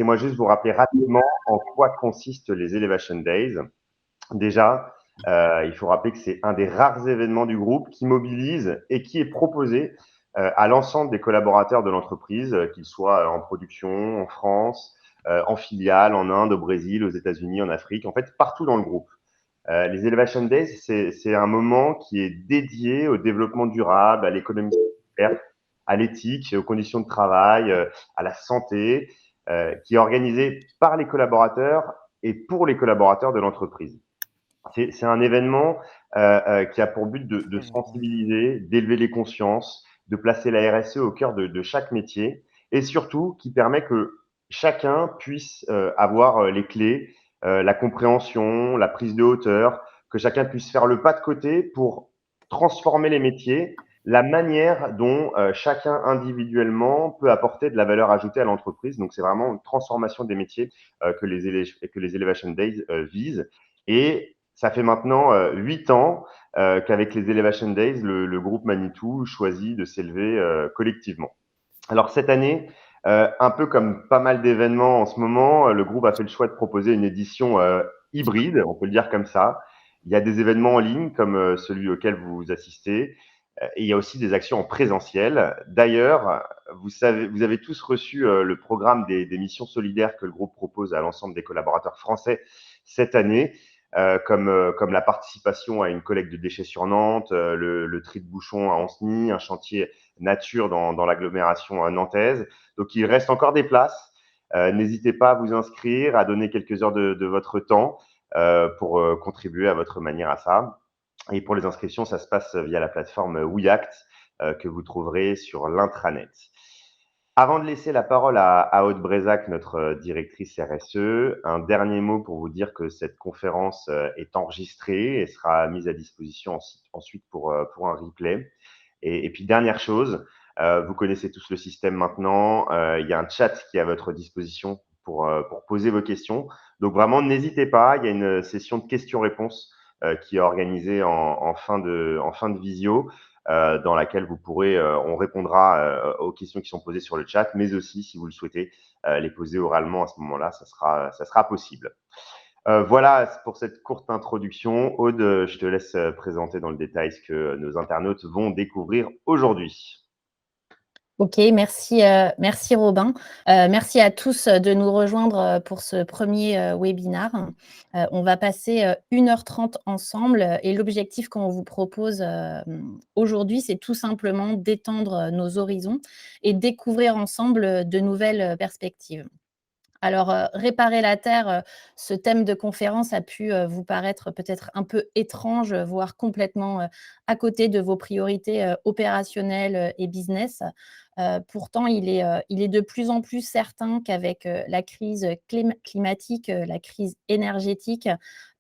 Moi juste vous rappeler rapidement en quoi consistent les Elevation Days. Déjà, il faut rappeler que c'est un des rares événements du groupe qui mobilise et qui est proposé à l'ensemble des collaborateurs de l'entreprise, qu'ils soient en production, en France, en filiale, en Inde, au Brésil, aux États-Unis, en Afrique, en fait partout dans le groupe. Les Elevation Days, c'est un moment qui est dédié au développement durable, à l'économie circulaire, à l'éthique, aux conditions de travail, à la santé, qui est organisé par les collaborateurs et pour les collaborateurs de l'entreprise. C'est un événement qui a pour but de sensibiliser, d'élever les consciences, de placer la RSE au cœur de chaque métier et surtout qui permet que chacun puisse avoir les clés, la compréhension, la prise de hauteur, que chacun puisse faire le pas de côté pour transformer les métiers, la manière dont chacun individuellement peut apporter de la valeur ajoutée à l'entreprise. Donc, c'est vraiment une transformation des métiers que les Elevation Days visent. Et ça fait maintenant 8 ans qu'avec les Elevation Days, le groupe Manitou choisit de s'élever collectivement. Alors cette année, un peu comme pas mal d'événements en ce moment, le groupe a fait le choix de proposer une édition hybride, on peut le dire comme ça. Il y a des événements en ligne comme celui auquel vous assistez, et il y a aussi des actions en présentiel. D'ailleurs, vous avez tous reçu le programme des missions solidaires que le groupe propose à l'ensemble des collaborateurs français cette année. Comme la participation à une collecte de déchets sur Nantes, le tri de bouchons à Ancenis, un chantier nature dans l'agglomération nantaise. Donc, il reste encore des places. N'hésitez pas à vous inscrire, à donner quelques heures de votre temps pour contribuer à votre manière à ça. Et pour les inscriptions, ça se passe via la plateforme WeAct que vous trouverez sur l'intranet. Avant de laisser la parole à Aude Brézac, notre directrice RSE, un dernier mot pour vous dire que cette conférence est enregistrée et sera mise à disposition ensuite pour un replay. Et puis, dernière chose, vous connaissez tous le système maintenant. Il y a un chat qui est à votre disposition pour poser vos questions. Donc, vraiment, n'hésitez pas. Il y a une session de questions-réponses qui est organisée en fin de visio, dans laquelle on répondra aux questions qui sont posées sur le chat, mais aussi, si vous le souhaitez, les poser oralement à ce moment-là, ça sera possible. Voilà pour cette courte introduction. Aude, je te laisse présenter dans le détail ce que nos internautes vont découvrir aujourd'hui. Ok, merci Robin. Merci à tous de nous rejoindre pour ce premier webinaire. On va passer 1h30 ensemble et l'objectif qu'on vous propose aujourd'hui, c'est tout simplement d'étendre nos horizons et découvrir ensemble de nouvelles perspectives. Alors, réparer la Terre, ce thème de conférence a pu vous paraître peut-être un peu étrange, voire complètement à côté de vos priorités opérationnelles et business. Pourtant, il est de plus en plus certain qu'avec la crise climatique, la crise énergétique,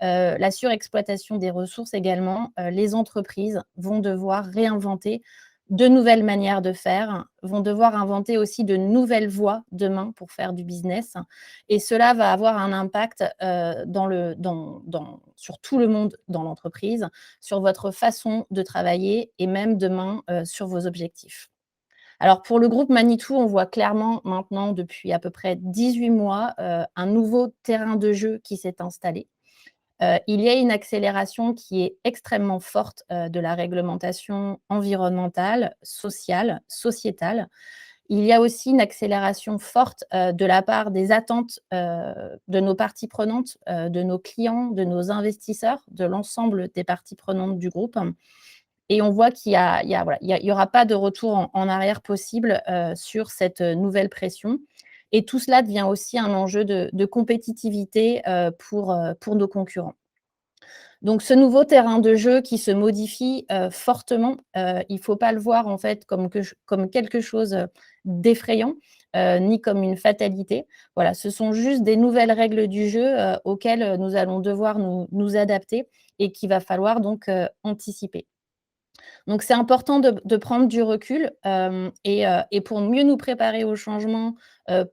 la surexploitation des ressources également, les entreprises vont devoir réinventer de nouvelles manières de faire, vont devoir inventer aussi de nouvelles voies demain pour faire du business. Et cela va avoir un impact sur tout le monde dans l'entreprise, sur votre façon de travailler et même demain sur vos objectifs. Alors, pour le groupe Manitou, on voit clairement maintenant, depuis à peu près 18 mois, un nouveau terrain de jeu qui s'est installé. Il y a une accélération qui est extrêmement forte de la réglementation environnementale, sociale, sociétale. Il y a aussi une accélération forte de la part des attentes de nos parties prenantes, de nos clients, de nos investisseurs, de l'ensemble des parties prenantes du groupe. Et on voit qu'il y aura pas de retour en arrière possible sur cette nouvelle pression. Et tout cela devient aussi un enjeu de compétitivité pour nos concurrents. Donc, ce nouveau terrain de jeu qui se modifie fortement, il ne faut pas le voir en fait comme quelque chose d'effrayant, ni comme une fatalité. Voilà, ce sont juste des nouvelles règles du jeu auxquelles nous allons devoir nous adapter et qu'il va falloir donc anticiper. Donc, c'est important de prendre du recul et pour mieux nous préparer au changement,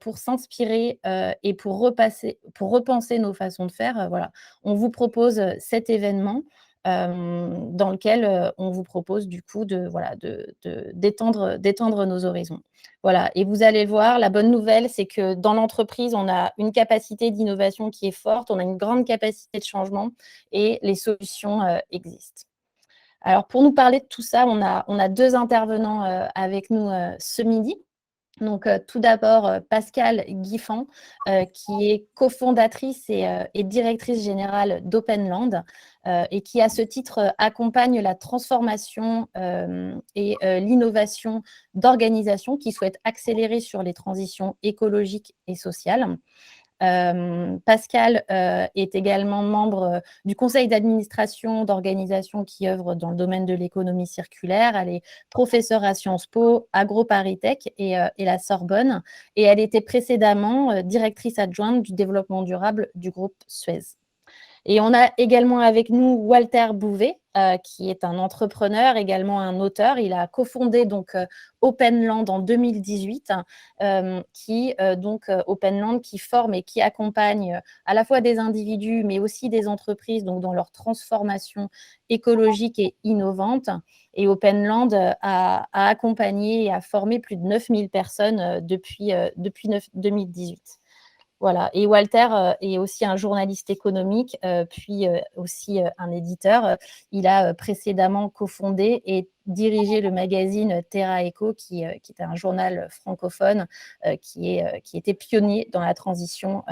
pour s'inspirer et pour repenser nos façons de faire, voilà. On vous propose cet événement dans lequel on vous propose du coup d'étendre nos horizons. Voilà, et vous allez voir, la bonne nouvelle, c'est que dans l'entreprise, on a une capacité d'innovation qui est forte, on a une grande capacité de changement et les solutions existent. Alors, pour nous parler de tout ça, on a 2 intervenants avec nous ce midi. Donc, tout d'abord, Pascale Guiffan, qui est cofondatrice et directrice générale d'Openland, et qui, à ce titre, accompagne la transformation et l'innovation d'organisations qui souhaitent accélérer sur les transitions écologiques et sociales. Pascale est également membre du conseil d'administration d'organisations qui œuvrent dans le domaine de l'économie circulaire. Elle est professeure à Sciences Po, AgroParisTech et la Sorbonne. Et elle était précédemment directrice adjointe du développement durable du groupe Suez. Et on a également avec nous Walter Bouvet, qui est un entrepreneur, également un auteur. Il a cofondé donc Openland en 2018, Openland qui forme et qui accompagne à la fois des individus, mais aussi des entreprises donc dans leur transformation écologique et innovante. Et Openland a accompagné et a formé plus de 9000 personnes depuis 2018. Voilà. Et Walter est aussi un journaliste économique, puis aussi un éditeur. Il a précédemment cofondé et dirigé le magazine Terra Eco, qui est un journal francophone qui était pionnier dans la transition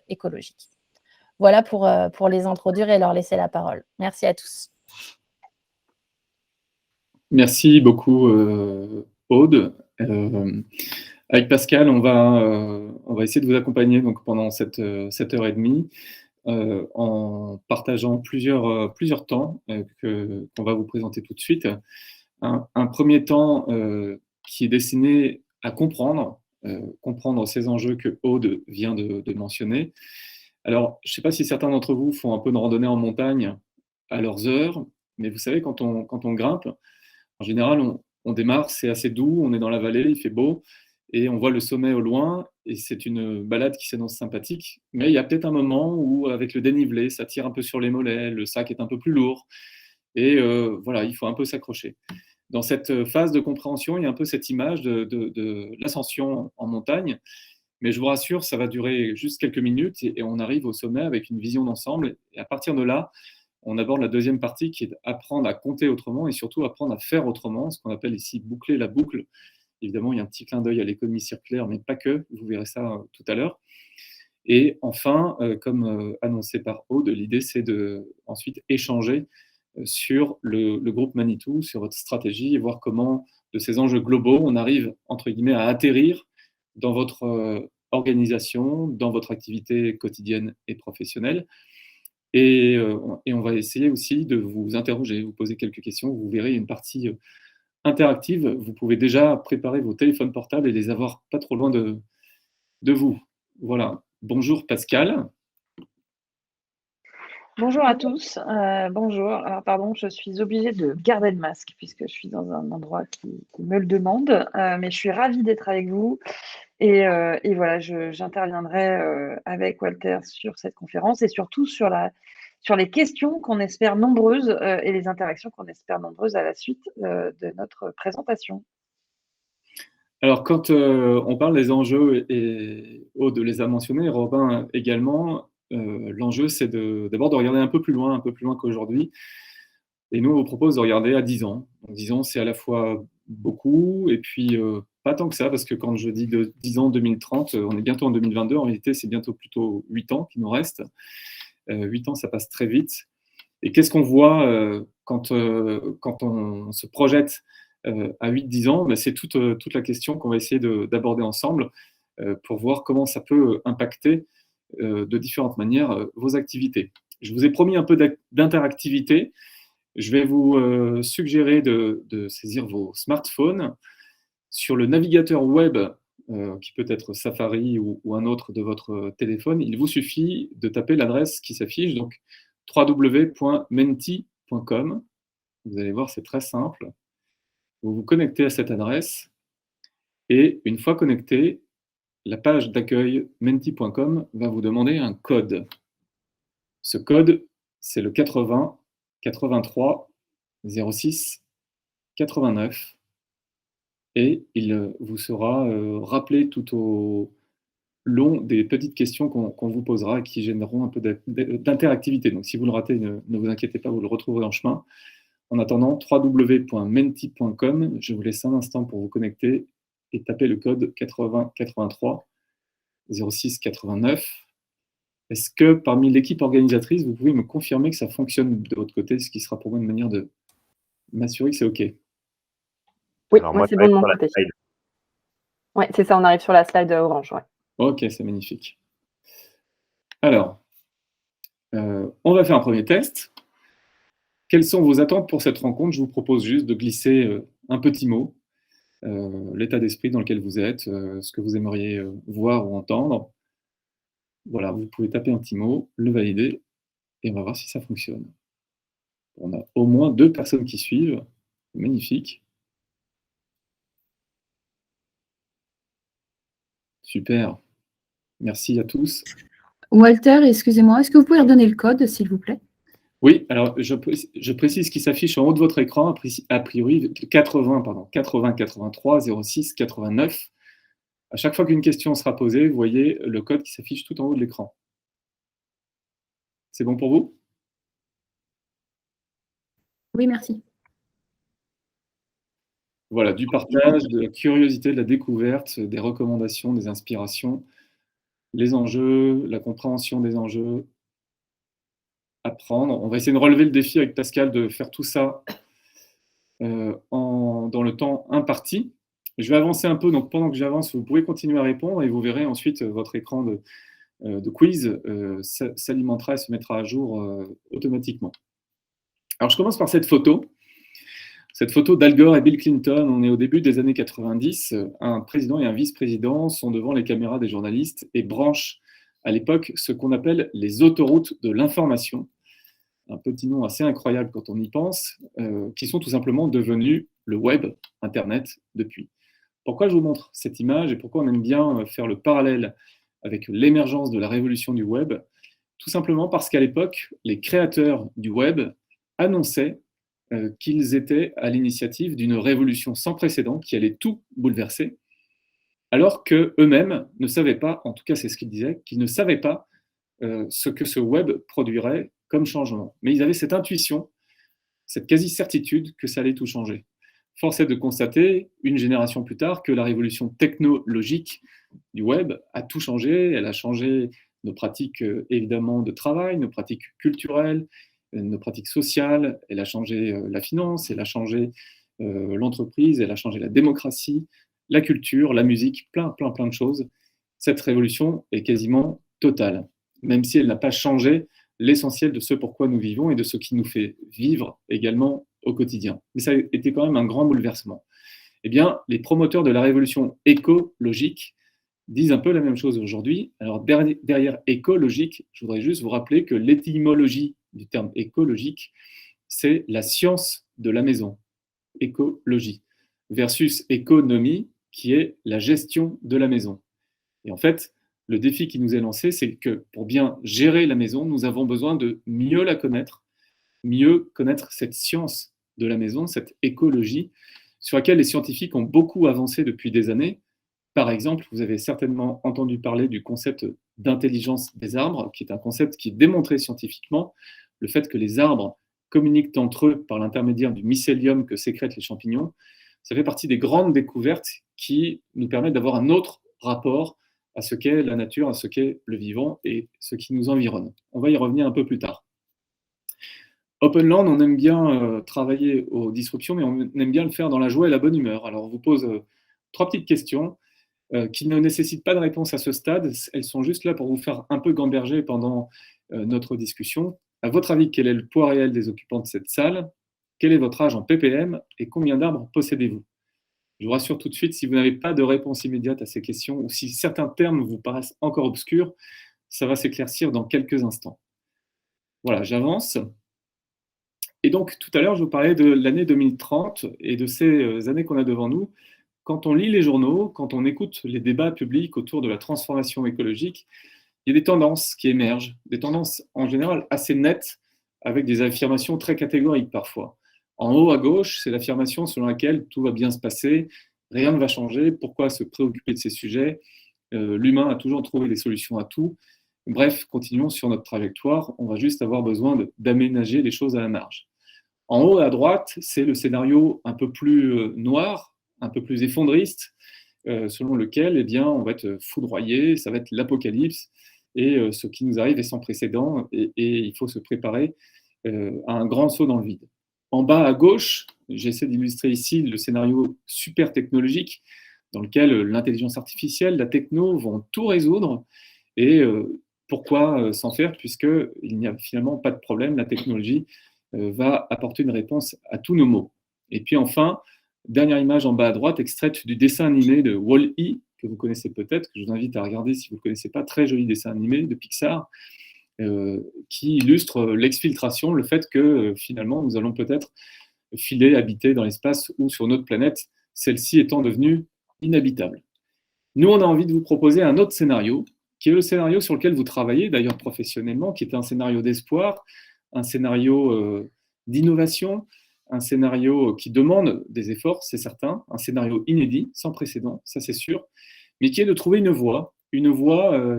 écologique. Voilà pour les introduire et leur laisser la parole. Merci à tous. Merci beaucoup, Aude. Avec Pascal, on va essayer de vous accompagner donc, pendant cette heure et demie en partageant plusieurs temps qu'on va vous présenter tout de suite. Un premier temps qui est destiné à comprendre ces enjeux que Aude vient de mentionner. Alors, je ne sais pas si certains d'entre vous font un peu de randonnée en montagne à leurs heures, mais vous savez, quand on grimpe, en général, on démarre, c'est assez doux, on est dans la vallée, il fait beau, et on voit le sommet au loin, et c'est une balade qui s'annonce sympathique. Mais il y a peut-être un moment où, avec le dénivelé, ça tire un peu sur les mollets, le sac est un peu plus lourd, et voilà, il faut un peu s'accrocher. Dans cette phase de compréhension, il y a un peu cette image de l'ascension en montagne, mais je vous rassure, ça va durer juste quelques minutes, et on arrive au sommet avec une vision d'ensemble, et à partir de là, on aborde la deuxième partie qui est d'apprendre à compter autrement et surtout apprendre à faire autrement, ce qu'on appelle ici boucler la boucle. Évidemment, il y a un petit clin d'œil à l'économie circulaire, mais pas que, vous verrez ça tout à l'heure. Et enfin, comme annoncé par Aude, l'idée c'est de ensuite échanger sur le groupe Manitou, sur votre stratégie et voir comment, de ces enjeux globaux, on arrive, entre guillemets, à atterrir dans votre organisation, dans votre activité quotidienne et professionnelle. Et on va essayer aussi de vous interroger, vous poser quelques questions. Vous verrez une partie interactive. Vous pouvez déjà préparer vos téléphones portables et les avoir pas trop loin de vous. Voilà. Bonjour Pascal. Bonjour à tous. Bonjour. Alors, pardon, je suis obligée de garder le masque puisque je suis dans un endroit qui me le demande. Mais je suis ravie d'être avec vous. Et voilà, j'interviendrai avec Walter sur cette conférence et surtout sur les questions qu'on espère nombreuses et les interactions qu'on espère nombreuses à la suite de notre présentation. Alors, quand on parle des enjeux, et Aude les a mentionnés, Robin également, l'enjeu, c'est d'abord de regarder un peu plus loin qu'aujourd'hui. Et nous, on vous propose de regarder à 10 ans. Donc, 10 ans, c'est à la fois beaucoup, et puis pas tant que ça, parce que quand je dis de 10 ans, 2030, on est bientôt en 2022. En réalité, c'est bientôt plutôt 8 ans qui nous restent. 8 ans, ça passe très vite. Et qu'est-ce qu'on voit quand on se projette à 8-10 ans? Ben, c'est toute la question qu'on va essayer d'aborder ensemble pour voir comment ça peut impacter de différentes manières vos activités. Je vous ai promis un peu d'interactivité. Je vais vous suggérer de saisir vos smartphones sur le navigateur web qui peut être Safari ou un autre de votre téléphone. Il vous suffit de taper l'adresse qui s'affiche, donc www.menti.com. Vous allez voir, c'est très simple. Vous vous connectez à cette adresse et une fois connecté, la page d'accueil menti.com va vous demander un code. Ce code, c'est le 80 83 06 89 et il vous sera rappelé tout au long des petites questions qu'on vous posera et qui généreront un peu d'interactivité. Donc si vous le ratez, ne vous inquiétez pas, vous le retrouverez en chemin. En attendant, www.menti.com, je vous laisse un instant pour vous connecter et taper le code 80 83 06 89. Est-ce que parmi l'équipe organisatrice, vous pouvez me confirmer que ça fonctionne de votre côté, ce qui sera pour moi une manière de m'assurer que c'est OK? Oui, Alors, moi moi, c'est ça va bon de être mon sur la côté. slide. Ouais, c'est ça, on arrive sur la slide orange. Ouais. OK, c'est magnifique. Alors, on va faire un premier test. Quelles sont vos attentes pour cette rencontre? Je vous propose juste de glisser un petit mot, l'état d'esprit dans lequel vous êtes, ce que vous aimeriez voir ou entendre. Voilà, vous pouvez taper un petit mot, le valider, et on va voir si ça fonctionne. On a au moins 2 personnes qui suivent. Magnifique. Super. Merci à tous. Walter, excusez-moi, est-ce que vous pouvez redonner le code, s'il vous plaît? Oui, alors je précise qu'il s'affiche en haut de votre écran, a priori 80 83 06 89. À chaque fois qu'une question sera posée, vous voyez le code qui s'affiche tout en haut de l'écran. C'est bon pour vous? Oui, merci. Voilà, du partage, de la curiosité, de la découverte, des recommandations, des inspirations, les enjeux, la compréhension des enjeux, apprendre. On va essayer de relever le défi avec Pascal de faire tout ça dans le temps imparti. Je vais avancer un peu, donc pendant que j'avance, vous pouvez continuer à répondre et vous verrez ensuite votre écran de quiz s'alimentera et se mettra à jour automatiquement. Alors je commence par cette photo. Cette photo d'Al Gore et Bill Clinton, on est au début des années 90. Un président et un vice-président sont devant les caméras des journalistes et branchent à l'époque ce qu'on appelle les autoroutes de l'information. Un petit nom assez incroyable quand on y pense, qui sont tout simplement devenus le web, Internet, depuis. Pourquoi je vous montre cette image et pourquoi on aime bien faire le parallèle avec l'émergence de la révolution du web? Tout simplement parce qu'à l'époque, les créateurs du web annonçaient qu'ils étaient à l'initiative d'une révolution sans précédent qui allait tout bouleverser, alors qu'eux-mêmes ne savaient pas, en tout cas c'est ce qu'ils disaient, qu'ils ne savaient pas ce que ce web produirait comme changement. Mais ils avaient cette intuition, cette quasi-certitude que ça allait tout changer. Force est de constater, une génération plus tard, que la révolution technologique du web a tout changé. Elle a changé nos pratiques, évidemment, de travail, nos pratiques culturelles, nos pratiques sociales. Elle a changé la finance, elle a changé l'entreprise, elle a changé la démocratie, la culture, la musique, plein de choses. Cette révolution est quasiment totale, même si elle n'a pas changé l'essentiel de ce pourquoi nous vivons et de ce qui nous fait vivre également au quotidien. Mais ça a été quand même un grand bouleversement. Eh bien, les promoteurs de la révolution écologique disent un peu la même chose aujourd'hui. Alors, derrière écologique, je voudrais juste vous rappeler que l'étymologie du terme écologique, c'est la science de la maison, écologie, versus économie, qui est la gestion de la maison. Et en fait, le défi qui nous est lancé, c'est que pour bien gérer la maison, nous avons besoin de mieux la connaître, mieux connaître cette science de la maison, cette écologie, sur laquelle les scientifiques ont beaucoup avancé depuis des années. Par exemple, vous avez certainement entendu parler du concept d'intelligence des arbres, qui est un concept qui est démontré scientifiquement, le fait que les arbres communiquent entre eux par l'intermédiaire du mycélium que sécrètent les champignons. Ça fait partie des grandes découvertes qui nous permettent d'avoir un autre rapport à ce qu'est la nature, à ce qu'est le vivant et ce qui nous environne. On va y revenir un peu plus tard. Openland, on aime bien travailler aux disruptions, mais on aime bien le faire dans la joie et la bonne humeur. Alors, on vous pose 3 petites questions qui ne nécessitent pas de réponse à ce stade. Elles sont juste là pour vous faire un peu gamberger pendant notre discussion. À votre avis, quel est le poids réel des occupants de cette salle? Quel est votre âge en ppm et combien d'arbres possédez-vous? Je vous rassure tout de suite, si vous n'avez pas de réponse immédiate à ces questions ou si certains termes vous paraissent encore obscurs, ça va s'éclaircir dans quelques instants. Voilà, j'avance. Et donc, tout à l'heure, je vous parlais de l'année 2030 et de ces années qu'on a devant nous. Quand on lit les journaux, quand on écoute les débats publics autour de la transformation écologique, il y a des tendances qui émergent, des tendances en général assez nettes avec des affirmations très catégoriques parfois. En haut à gauche, c'est l'affirmation selon laquelle tout va bien se passer, rien ne va changer, pourquoi se préoccuper de ces sujets, l'humain a toujours trouvé des solutions à tout. Bref, continuons sur notre trajectoire, on va juste avoir besoin d'aménager les choses à la marge. En haut à droite, c'est le scénario un peu plus noir, un peu plus effondriste, selon lequel eh bien, on va être foudroyé, ça va être l'apocalypse, et ce qui nous arrive est sans précédent, et il faut se préparer à un grand saut dans le vide. En bas à gauche, j'essaie d'illustrer ici le scénario super technologique, dans lequel l'intelligence artificielle, la techno vont tout résoudre, et pourquoi s'en faire, puisqu'il n'y a finalement pas de problème, la technologie va apporter une réponse à tous nos maux. Et puis enfin, dernière image en bas à droite, extraite du dessin animé de Wall-E, que vous connaissez peut-être, que je vous invite à regarder si vous ne le connaissez pas, très joli dessin animé de Pixar, qui illustre l'exfiltration, le fait que finalement nous allons peut-être filer, habiter dans l'espace ou sur notre planète, celle-ci étant devenue inhabitable. Nous, on a envie de vous proposer un autre scénario, qui est le scénario sur lequel vous travaillez, d'ailleurs professionnellement, qui est un scénario d'espoir, un scénario d'innovation, un scénario qui demande des efforts, c'est certain, un scénario inédit, sans précédent, ça c'est sûr, mais qui est de trouver une voie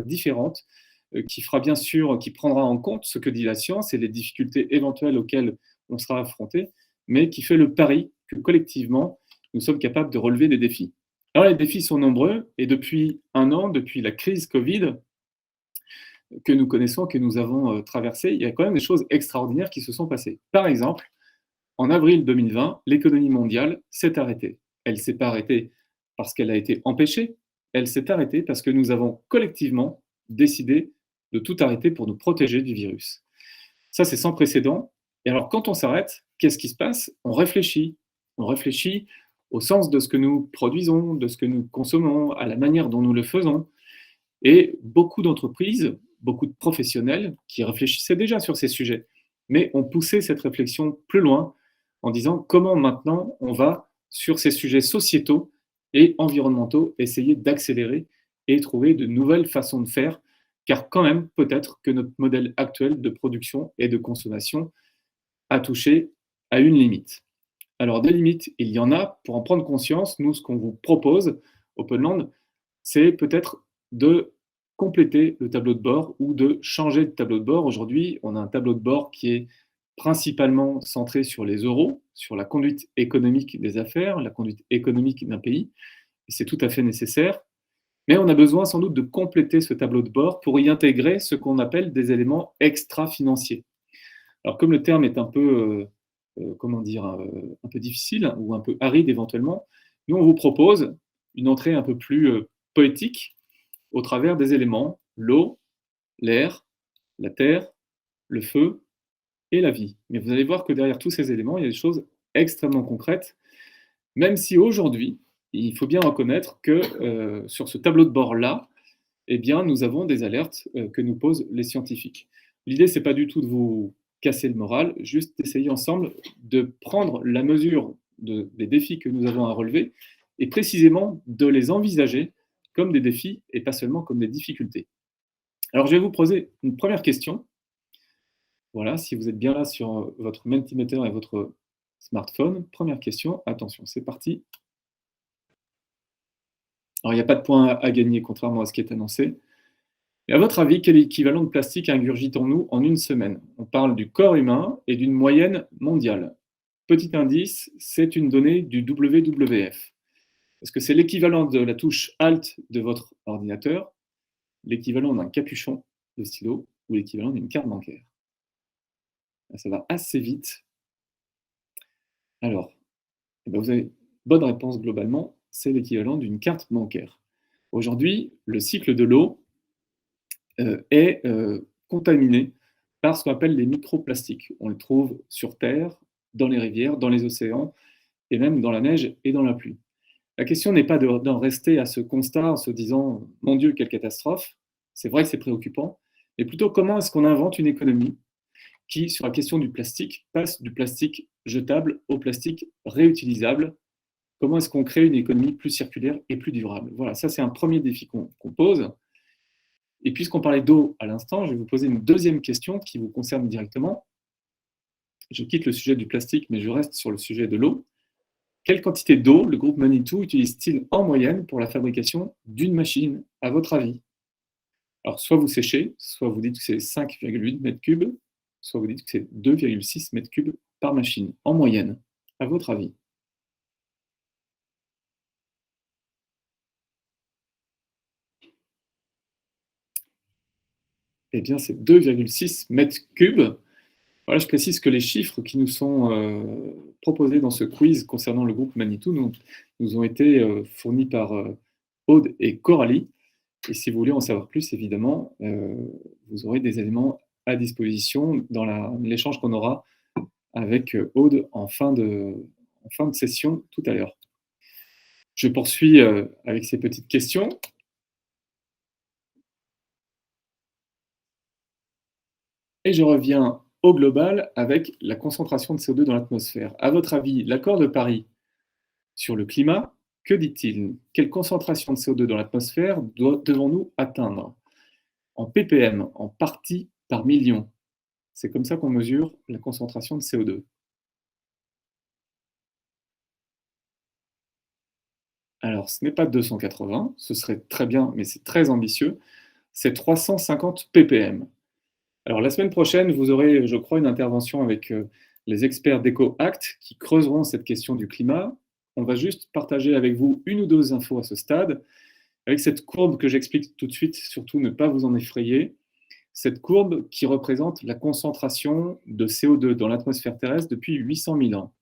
différente, qui fera bien sûr, qui prendra en compte ce que dit la science et les difficultés éventuelles auxquelles on sera affronté, mais qui fait le pari que collectivement, nous sommes capables de relever des défis. Alors les défis sont nombreux, et depuis un an, depuis la crise Covid, que nous connaissons, que nous avons traversée, il y a quand même des choses extraordinaires qui se sont passées. Par exemple, en avril 2020, l'économie mondiale s'est arrêtée. Elle ne s'est pas arrêtée parce qu'elle a été empêchée, elle s'est arrêtée parce que nous avons collectivement décidé de tout arrêter pour nous protéger du virus. Ça, c'est sans précédent. Et alors, quand on s'arrête, qu'est-ce qui se passe? On réfléchit. On réfléchit au sens de ce que nous produisons, de ce que nous consommons, à la manière dont nous le faisons. Et beaucoup d'entreprises, beaucoup de professionnels qui réfléchissaient déjà sur ces sujets, mais ont poussé cette réflexion plus loin en disant comment maintenant on va, sur ces sujets sociétaux et environnementaux, essayer d'accélérer et trouver de nouvelles façons de faire, car quand même, peut-être que notre modèle actuel de production et de consommation a touché à une limite. Alors, des limites, il y en a. Pour en prendre conscience, nous, ce qu'on vous propose, Openland, c'est peut-être de compléter le tableau de bord ou de changer de tableau de bord. Aujourd'hui, on a un tableau de bord qui est principalement centré sur les euros, sur la conduite économique des affaires, la conduite économique d'un pays, et c'est tout à fait nécessaire. Mais on a besoin sans doute de compléter ce tableau de bord pour y intégrer ce qu'on appelle des éléments extra-financiers. Alors, comme le terme est un peu, un peu difficile ou un peu aride éventuellement, nous, on vous propose une entrée un peu plus poétique au travers des éléments, l'eau, l'air, la terre, le feu et la vie. Mais vous allez voir que derrière tous ces éléments, il y a des choses extrêmement concrètes, même si aujourd'hui, il faut bien reconnaître que sur ce tableau de bord-là, eh bien, nous avons des alertes que nous posent les scientifiques. L'idée, ce n'est pas du tout de vous casser le moral, juste d'essayer ensemble de prendre la mesure des défis que nous avons à relever et précisément de les envisager comme des défis et pas seulement comme des difficultés. Alors, je vais vous poser une première question. Voilà, si vous êtes bien là sur votre Mentimeter et votre smartphone, première question, attention, c'est parti. Alors, il n'y a pas de point à gagner, contrairement à ce qui est annoncé. Et à votre avis, quel équivalent de plastique ingurgitons-nous en une semaine? On parle du corps humain et d'une moyenne mondiale. Petit indice, c'est une donnée du WWF. Est-ce que c'est l'équivalent de la touche Alt de votre ordinateur, l'équivalent d'un capuchon de stylo ou l'équivalent d'une carte bancaire? Ça va assez vite. Alors, vous avez bonne réponse globalement, c'est l'équivalent d'une carte bancaire. Aujourd'hui, le cycle de l'eau est contaminé par ce qu'on appelle les microplastiques. On le trouve sur Terre, dans les rivières, dans les océans, et même dans la neige et dans la pluie. La question n'est pas d'en rester à ce constat en se disant « Mon Dieu, quelle catastrophe !» C'est vrai que c'est préoccupant, mais plutôt comment est-ce qu'on invente une économie qui, sur la question du plastique, passe du plastique jetable au plastique réutilisable. Comment est-ce qu'on crée une économie plus circulaire et plus durable? Voilà, ça c'est un premier défi qu'on pose. Et puisqu'on parlait d'eau à l'instant, je vais vous poser une deuxième question qui vous concerne directement. je quitte le sujet du plastique, mais je reste sur le sujet de l'eau. Quelle quantité d'eau le groupe Manitou utilise-t-il en moyenne pour la fabrication d'une machine, à votre avis? Alors, soit vous séchez, soit vous dites que c'est 5,8 mètres cubes, soit vous dites que c'est 2,6 mètres cubes par machine, en moyenne, à votre avis. Eh bien, c'est 2,6 mètres cubes. Voilà, je précise que les chiffres qui nous sont proposés dans ce quiz concernant le groupe Manitou nous ont été fournis par Aude et Coralie. Et si vous voulez en savoir plus, évidemment, vous aurez des éléments à disposition dans l'échange qu'on aura avec Aude en fin de session tout à l'heure. Je poursuis avec ces petites questions. Et je reviens au global avec la concentration de CO2 dans l'atmosphère. À votre avis, l'accord de Paris sur le climat, que dit-il? Quelle concentration de CO2 dans l'atmosphère devons-nous atteindre? En ppm, en parties par million. C'est comme ça qu'on mesure la concentration de CO2. Alors, ce n'est pas 280, ce serait très bien, mais c'est très ambitieux. C'est 350 ppm. Alors, la semaine prochaine, vous aurez, je crois, une intervention avec les experts d'EcoAct qui creuseront cette question du climat. On va juste partager avec vous une ou deux infos à ce stade. Avec cette courbe que j'explique tout de suite, surtout ne pas vous en effrayer, cette courbe qui représente la concentration de CO2 dans l'atmosphère terrestre depuis 800 000 ans.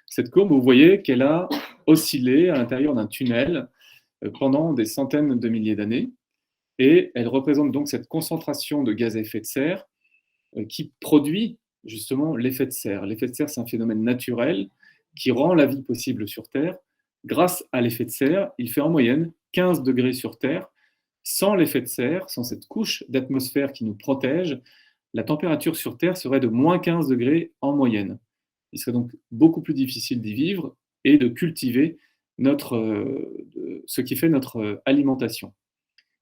Cette courbe, vous voyez qu'elle a oscillé à l'intérieur d'un tunnel pendant des centaines de milliers d'années. Et elle représente donc cette concentration de gaz à effet de serre qui produit justement l'effet de serre. L'effet de serre, c'est un phénomène naturel qui rend la vie possible sur Terre. Grâce à l'effet de serre, il fait en moyenne 15 degrés sur Terre. Sans l'effet de serre, sans cette couche d'atmosphère qui nous protège, la température sur Terre serait de moins 15 degrés en moyenne. Il serait donc beaucoup plus difficile d'y vivre et de cultiver ce qui fait notre alimentation.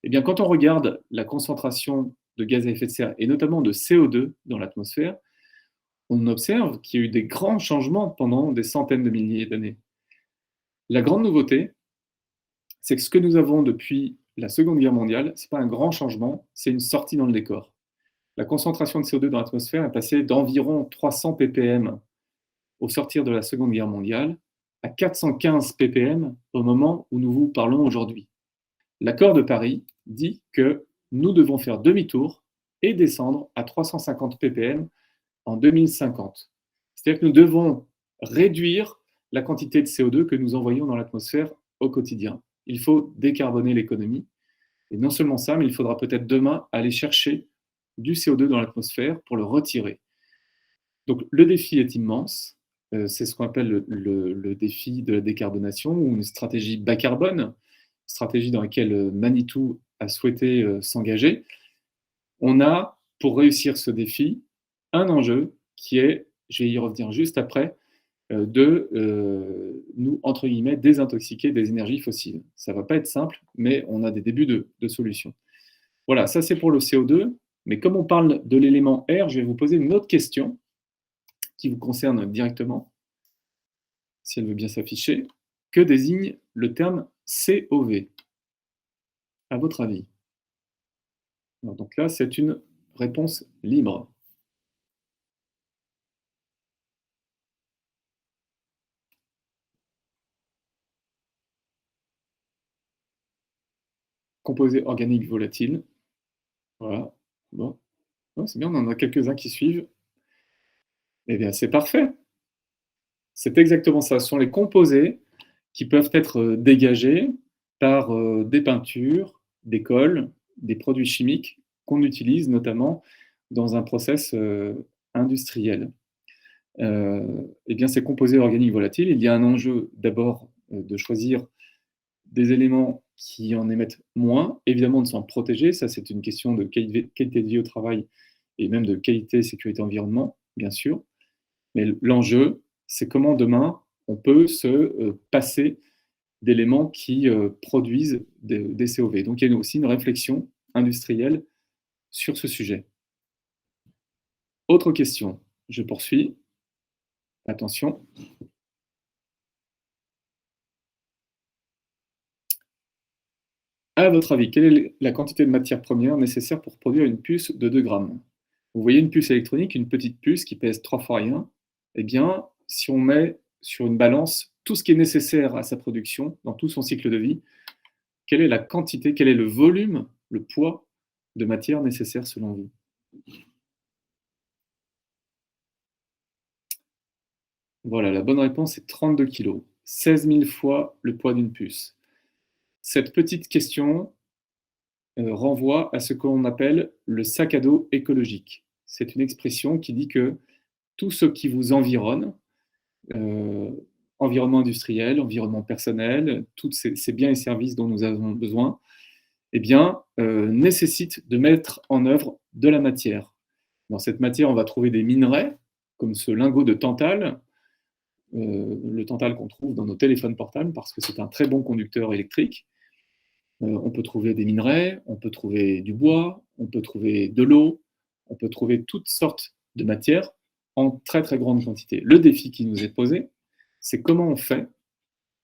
Eh bien, quand on regarde la concentration de gaz à effet de serre et notamment de CO2 dans l'atmosphère, on observe qu'il y a eu des grands changements pendant des centaines de milliers d'années. La grande nouveauté, c'est que ce que nous avons depuis la Seconde Guerre mondiale, ce n'est pas un grand changement, c'est une sortie dans le décor. La concentration de CO2 dans l'atmosphère est passée d'environ 300 ppm au sortir de la Seconde Guerre mondiale à 415 ppm au moment où nous vous parlons aujourd'hui. L'accord de Paris dit que nous devons faire demi-tour et descendre à 350 ppm en 2050. C'est-à-dire que nous devons réduire la quantité de CO2 que nous envoyons dans l'atmosphère au quotidien. Il faut décarboner l'économie. Et non seulement ça, mais il faudra peut-être demain aller chercher du CO2 dans l'atmosphère pour le retirer. Donc le défi est immense. C'est ce qu'on appelle le défi de la décarbonation ou une stratégie bas carbone, stratégie dans laquelle Manitou a souhaité s'engager. On a, pour réussir ce défi, un enjeu qui est, je vais y revenir juste après, de nous, entre guillemets, désintoxiquer des énergies fossiles. Ça ne va pas être simple, mais on a des débuts de solutions. Voilà, ça c'est pour le CO2, mais comme on parle de l'élément R, je vais vous poser une autre question qui vous concerne directement, si elle veut bien s'afficher. Que désigne le terme COV, à votre avis? Alors, donc là, c'est une réponse libre. Composé organique volatile. Voilà. Bon, c'est bien, on en a quelques-uns qui suivent. Eh bien, c'est parfait. C'est exactement ça. Ce sont les composés qui peuvent être dégagés par des peintures, des cols, des produits chimiques qu'on utilise notamment dans un process industriel. Eh bien, ces composés organiques volatiles, il y a un enjeu d'abord de choisir des éléments qui en émettent moins, évidemment de s'en protéger, ça c'est une question de qualité de vie au travail et même de qualité, sécurité, environnement, bien sûr. Mais l'enjeu, c'est comment demain on peut se passer d'éléments qui produisent des COV. Donc il y a aussi une réflexion industrielle sur ce sujet. Autre question, je poursuis. Attention. À votre avis, quelle est la quantité de matière première nécessaire pour produire une puce de 2 grammes? Vous voyez une puce électronique, une petite puce qui pèse 3 fois rien. Eh bien, si on met sur une balance tout ce qui est nécessaire à sa production, dans tout son cycle de vie, quelle est la quantité, quel est le volume, le poids de matière nécessaire selon vous? Voilà, la bonne réponse est 32 kg, 16 000 fois le poids d'une puce. Cette petite question renvoie à ce qu'on appelle le sac à dos écologique. C'est une expression qui dit que tout ce qui vous environne, environnement industriel, environnement personnel, tous ces biens et services dont nous avons besoin, eh bien, nécessite de mettre en œuvre de la matière. Dans cette matière, on va trouver des minerais, comme ce lingot de tantale, le tantale qu'on trouve dans nos téléphones portables, parce que c'est un très bon conducteur électrique. On peut trouver des minerais, on peut trouver du bois, on peut trouver de l'eau, on peut trouver toutes sortes de matières en très très grande quantité. Le défi qui nous est posé, c'est comment on fait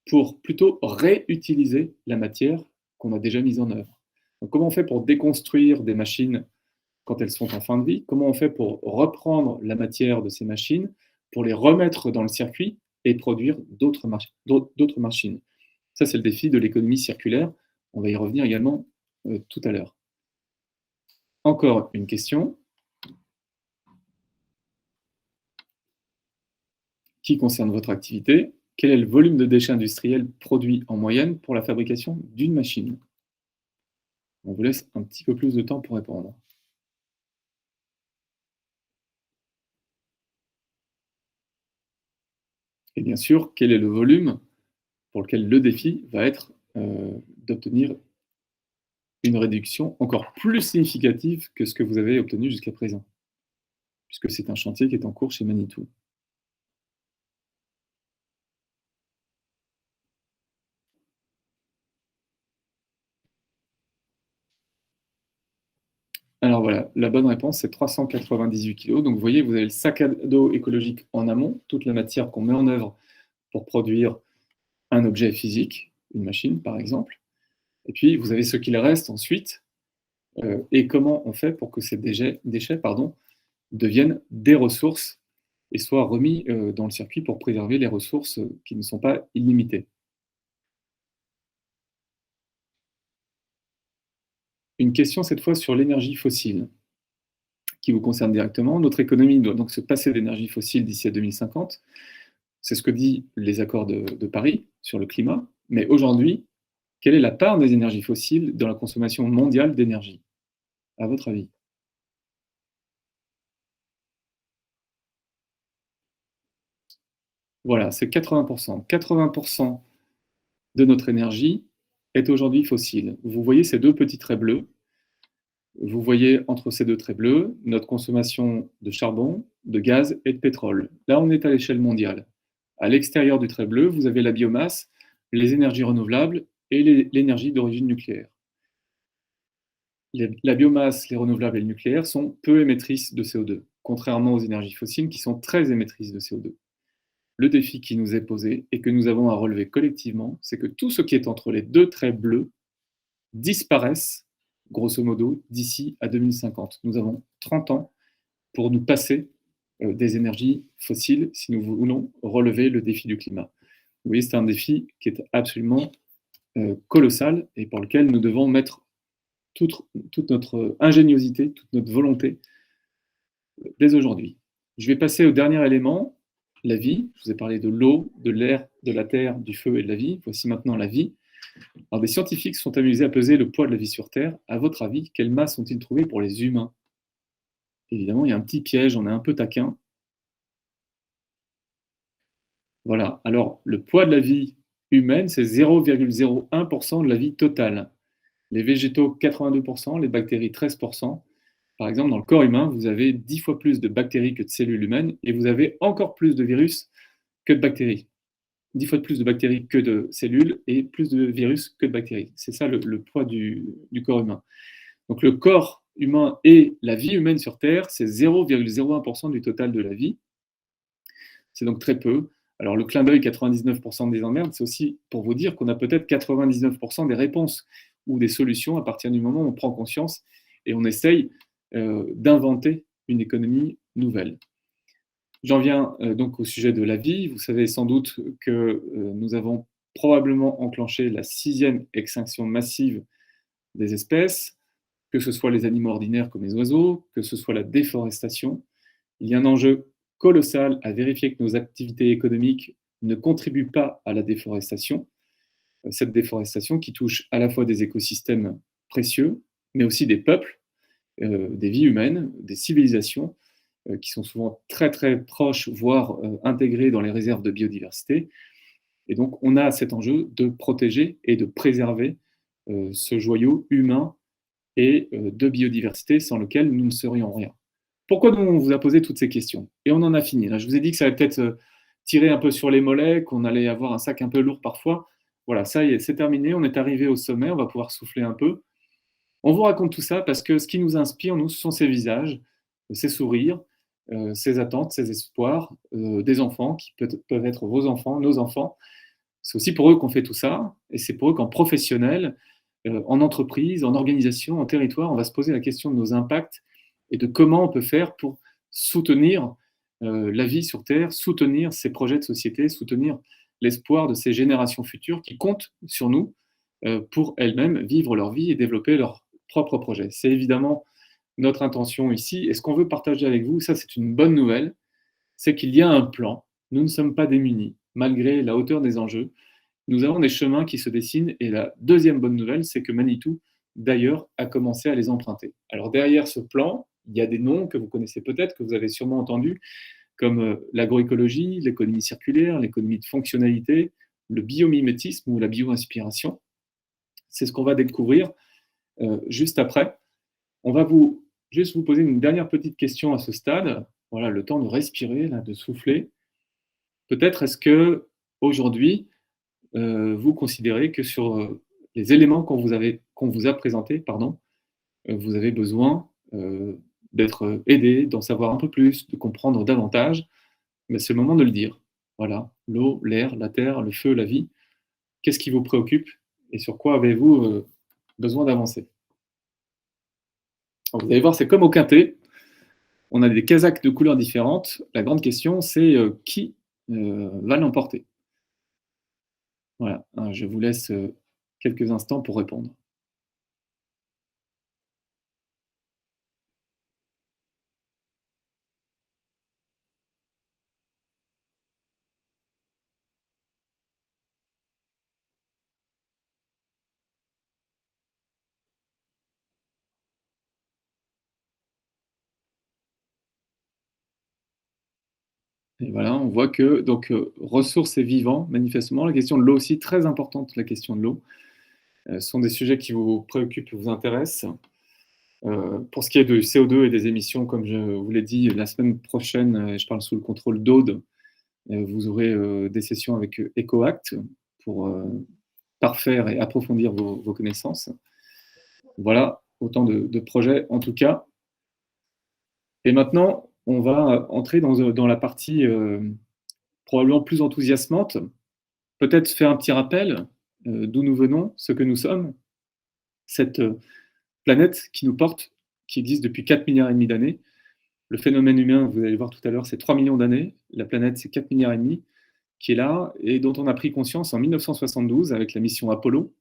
pour plutôt réutiliser la matière qu'on a déjà mise en œuvre. Donc, comment on fait pour déconstruire des machines quand elles sont en fin de vie? Comment on fait pour reprendre la matière de ces machines, pour les remettre dans le circuit et produire d'autres machines? Ça, c'est le défi de l'économie circulaire. On va y revenir également tout à l'heure. Encore une question qui concerne votre activité. Quel est le volume de déchets industriels produits en moyenne pour la fabrication d'une machine? On vous laisse un petit peu plus de temps pour répondre. Et bien sûr, quel est le volume pour lequel le défi va être d'obtenir une réduction encore plus significative que ce que vous avez obtenu jusqu'à présent, puisque c'est un chantier qui est en cours chez Manitou. Alors voilà, la bonne réponse, c'est 398 kg. Donc vous voyez, vous avez le sac à dos écologique en amont, toute la matière qu'on met en œuvre pour produire un objet physique, une machine par exemple. Et puis vous avez ce qu'il reste ensuite, et comment on fait pour que ces déchets deviennent des ressources et soient remis dans le circuit pour préserver les ressources qui ne sont pas illimitées. Une question cette fois sur l'énergie fossile, qui vous concerne directement. Notre économie doit donc se passer d'énergie fossile d'ici à 2050. C'est ce que disent les accords de Paris sur le climat. Mais aujourd'hui, quelle est la part des énergies fossiles dans la consommation mondiale d'énergie, à votre avis? Voilà, c'est 80%. 80% de notre énergie est aujourd'hui fossile. Vous voyez ces deux petits traits bleus. Vous voyez entre ces deux traits bleus notre consommation de charbon, de gaz et de pétrole. Là, on est à l'échelle mondiale. À l'extérieur du trait bleu, vous avez la biomasse, les énergies renouvelables et l'énergie d'origine nucléaire. La biomasse, les renouvelables et le nucléaire sont peu émettrices de CO2, contrairement aux énergies fossiles qui sont très émettrices de CO2. Le défi qui nous est posé et que nous avons à relever collectivement, c'est que tout ce qui est entre les deux traits bleus disparaisse, grosso modo, d'ici à 2050. Nous avons 30 ans pour nous passer des énergies fossiles si nous voulons relever le défi du climat. Vous voyez, c'est un défi qui est absolument colossal et pour lequel nous devons mettre toute notre ingéniosité, toute notre volonté dès aujourd'hui. Je vais passer au dernier élément, la vie. Je vous ai parlé de l'eau, de l'air, de la terre, du feu et de la vie. Voici maintenant la vie. Alors, des scientifiques se sont amusés à peser le poids de la vie sur Terre. À votre avis, quelle masse ont-ils trouvé pour les humains? Évidemment, il y a un petit piège, on est un peu taquin. Voilà, alors le poids de la vie humaine, c'est 0,01% de la vie totale. Les végétaux, 82%, les bactéries, 13%. Par exemple, dans le corps humain, vous avez 10 fois plus de bactéries que de cellules humaines et vous avez encore plus de virus que de bactéries. 10 fois plus de bactéries que de cellules et plus de virus que de bactéries. C'est ça le poids du corps humain. Donc le corps humain et la vie humaine sur Terre, c'est 0,01% du total de la vie. C'est donc très peu. Alors le clin d'œil 99% des emmerdes, c'est aussi pour vous dire qu'on a peut-être 99% des réponses ou des solutions à partir du moment où on prend conscience et on essaye d'inventer une économie nouvelle. J'en viens donc au sujet de la vie. Vous savez sans doute que nous avons probablement enclenché la 6e extinction massive des espèces, que ce soit les animaux ordinaires comme les oiseaux, que ce soit la déforestation. Il y a un enjeu colossal à vérifier que nos activités économiques ne contribuent pas à la déforestation. Cette déforestation qui touche à la fois des écosystèmes précieux, mais aussi des peuples, des vies humaines, des civilisations, qui sont souvent très très proches, voire intégrées dans les réserves de biodiversité. Et donc on a cet enjeu de protéger et de préserver ce joyau humain et de biodiversité sans lequel nous ne serions rien. Pourquoi donc on vous a posé toutes ces questions? Et on en a fini. Là, je vous ai dit que ça allait peut-être tirer un peu sur les mollets, qu'on allait avoir un sac un peu lourd parfois. Voilà, ça y est, c'est terminé, on est arrivé au sommet, on va pouvoir souffler un peu. On vous raconte tout ça parce que ce qui nous inspire, nous, ce sont ces visages, ces sourires, ces attentes, ces espoirs des enfants qui peuvent être vos enfants, nos enfants. C'est aussi pour eux qu'on fait tout ça, et c'est pour eux qu'en professionnel, en entreprise, en organisation, en territoire, on va se poser la question de nos impacts et de comment on peut faire pour soutenir la vie sur Terre, soutenir ces projets de société, soutenir l'espoir de ces générations futures qui comptent sur nous pour elles-mêmes vivre leur vie et développer leurs propres projets. C'est évidemment notre intention ici. Et ce qu'on veut partager avec vous, ça c'est une bonne nouvelle, c'est qu'il y a un plan. Nous ne sommes pas démunis, malgré la hauteur des enjeux. Nous avons des chemins qui se dessinent. Et la deuxième bonne nouvelle, c'est que Manitou, d'ailleurs, a commencé à les emprunter. Alors derrière ce plan, il y a des noms que vous connaissez peut-être, que vous avez sûrement entendus, comme l'agroécologie, l'économie circulaire, l'économie de fonctionnalité, le biomimétisme ou la bio-inspiration. C'est ce qu'on va découvrir juste après. On va juste vous poser une dernière petite question à ce stade. Voilà, le temps de respirer, là, de souffler. Peut-être est-ce que aujourd'hui, vous considérez que sur les éléments qu'on vous a présentés, vous avez besoin d'être aidé, d'en savoir un peu plus, de comprendre davantage. Mais c'est le moment de le dire. Voilà, l'eau, l'air, la terre, le feu, la vie. Qu'est-ce qui vous préoccupe et sur quoi avez-vous besoin d'avancer? Vous allez voir, c'est comme au quintet. On a des casaques de couleurs différentes. La grande question, c'est qui va l'emporter? Voilà, je vous laisse quelques instants pour répondre. Et voilà, on voit que donc ressources et vivants, manifestement, la question de l'eau aussi, très importante, la question de l'eau, sont des sujets qui vous préoccupent, vous intéressent. Pour ce qui est du CO2 et des émissions, comme je vous l'ai dit, la semaine prochaine, je parle sous le contrôle d'Aude, vous aurez des sessions avec EcoAct pour parfaire et approfondir vos connaissances. Voilà, autant de projets en tout cas. Et maintenant, on va entrer dans la partie probablement plus enthousiasmante. Peut-être faire un petit rappel d'où nous venons, ce que nous sommes. Cette planète qui nous porte, qui existe depuis 4,5 milliards d'années. Le phénomène humain, vous allez le voir tout à l'heure, c'est 3 millions d'années. La planète, c'est 4,5 milliards qui est là et dont on a pris conscience en 1972 avec la mission Apollo,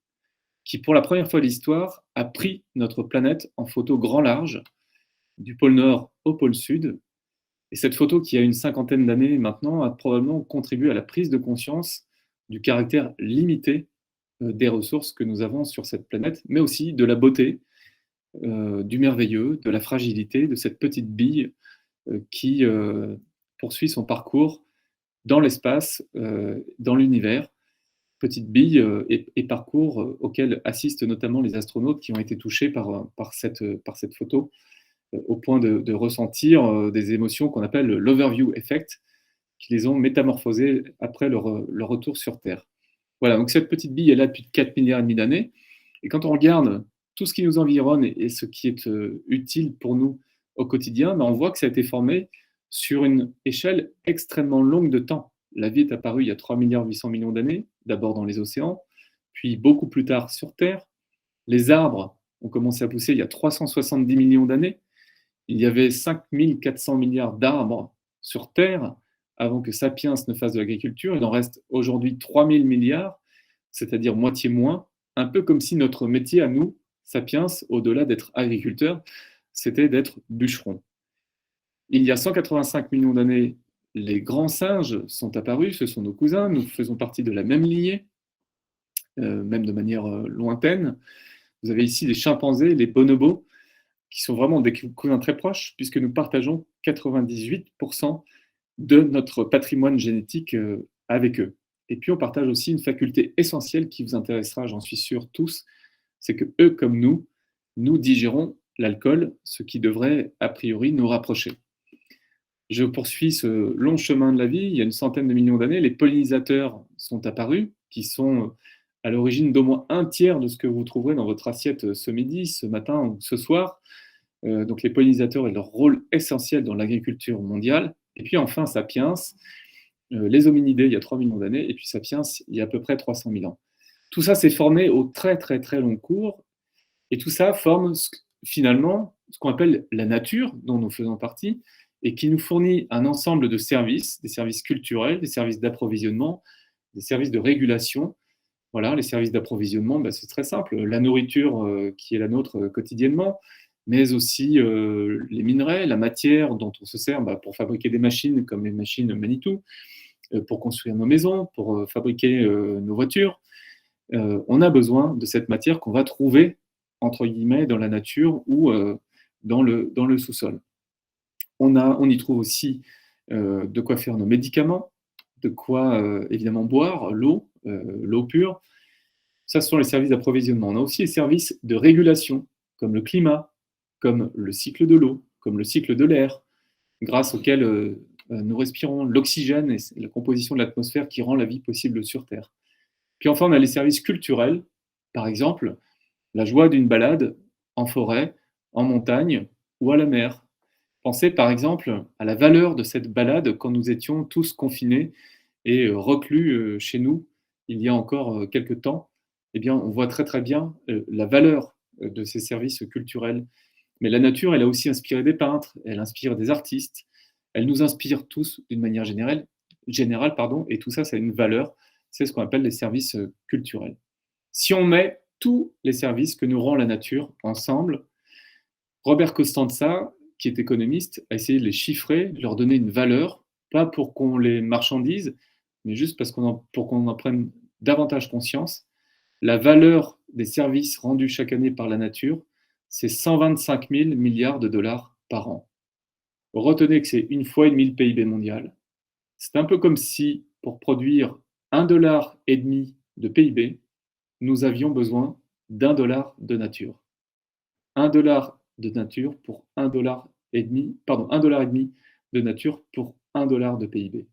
qui pour la première fois de l'histoire a pris notre planète en photo grand large, du pôle Nord au pôle Sud. Et cette photo, qui a une 50aine d'années maintenant, a probablement contribué à la prise de conscience du caractère limité des ressources que nous avons sur cette planète, mais aussi de la beauté, du merveilleux, de la fragilité de cette petite bille qui poursuit son parcours dans l'espace, dans l'univers. Petite bille et parcours auquel assistent notamment les astronautes qui ont été touchés par cette photo, au point de ressentir des émotions qu'on appelle l'overview effect, qui les ont métamorphosés après leur retour sur Terre. Voilà, donc cette petite bille est là depuis 4,5 milliards d'années, et quand on regarde tout ce qui nous environne et ce qui est utile pour nous au quotidien, on voit que ça a été formé sur une échelle extrêmement longue de temps. La vie est apparue il y a 3,8 milliards d'années, d'abord dans les océans, puis beaucoup plus tard sur Terre. Les arbres ont commencé à pousser il y a 370 millions d'années. Il y avait 5400 milliards d'arbres sur Terre avant que Sapiens ne fasse de l'agriculture. Il en reste aujourd'hui 3000 milliards, c'est-à-dire moitié moins, un peu comme si notre métier à nous, Sapiens, au-delà d'être agriculteur, c'était d'être bûcheron. Il y a 185 millions d'années, les grands singes sont apparus, ce sont nos cousins, nous faisons partie de la même lignée, même de manière lointaine. Vous avez ici les chimpanzés, les bonobos, qui sont vraiment des cousins très proches, puisque nous partageons 98% de notre patrimoine génétique avec eux. Et puis on partage aussi une faculté essentielle qui vous intéressera, j'en suis sûr, tous, c'est que eux comme nous digérons l'alcool, ce qui devrait a priori nous rapprocher. Je poursuis ce long chemin de la vie. Il y a une centaine de millions d'années, les pollinisateurs sont apparus, qui sont à l'origine d'au moins un tiers de ce que vous trouverez dans votre assiette ce midi, ce matin ou ce soir. Donc les pollinisateurs et leur rôle essentiel dans l'agriculture mondiale. Et puis enfin, Sapiens, les hominidés il y a 3 millions d'années, et puis Sapiens il y a à peu près 300 000 ans. Tout ça s'est formé au très très très long cours, et tout ça forme finalement ce qu'on appelle la nature, dont nous faisons partie, et qui nous fournit un ensemble de services, des services culturels, des services d'approvisionnement, des services de régulation. Voilà, les services d'approvisionnement, c'est très simple. La nourriture qui est la nôtre quotidiennement, mais aussi les minerais, la matière dont on se sert pour fabriquer des machines comme les machines Manitou, pour construire nos maisons, pour fabriquer nos voitures. On a besoin de cette matière qu'on va trouver, entre guillemets, dans la nature ou dans le sous-sol. On y trouve aussi de quoi faire nos médicaments, de quoi évidemment boire, l'eau pure. Ça, ce sont les services d'approvisionnement. On a aussi les services de régulation, comme le climat, comme le cycle de l'eau, comme le cycle de l'air, grâce auquel nous respirons l'oxygène et la composition de l'atmosphère qui rend la vie possible sur Terre. Puis enfin, on a les services culturels, par exemple, la joie d'une balade en forêt, en montagne ou à la mer. Pensez par exemple à la valeur de cette balade quand nous étions tous confinés et reclus chez nous il y a encore quelques temps. Eh bien, on voit très très bien la valeur de ces services culturels. Mais la nature, elle a aussi inspiré des peintres, elle inspire des artistes, elle nous inspire tous d'une manière générale, et tout ça, ça a une valeur, c'est ce qu'on appelle les services culturels. Si on met tous les services que nous rend la nature ensemble, Robert Costanza, qui est économiste, a essayé de les chiffrer, de leur donner une valeur, pas pour qu'on les marchandise, mais juste pour qu'on en prenne davantage conscience. La valeur des services rendus chaque année par la nature, c'est 125 000 milliards de dollars par an. Retenez que c'est 1,5 fois le PIB mondial. C'est un peu comme si, pour produire 1,5 dollar de PIB, nous avions besoin d'1 dollar de nature. 1 dollar de nature pour 1,5 dollar de nature pour 1 dollar de PIB.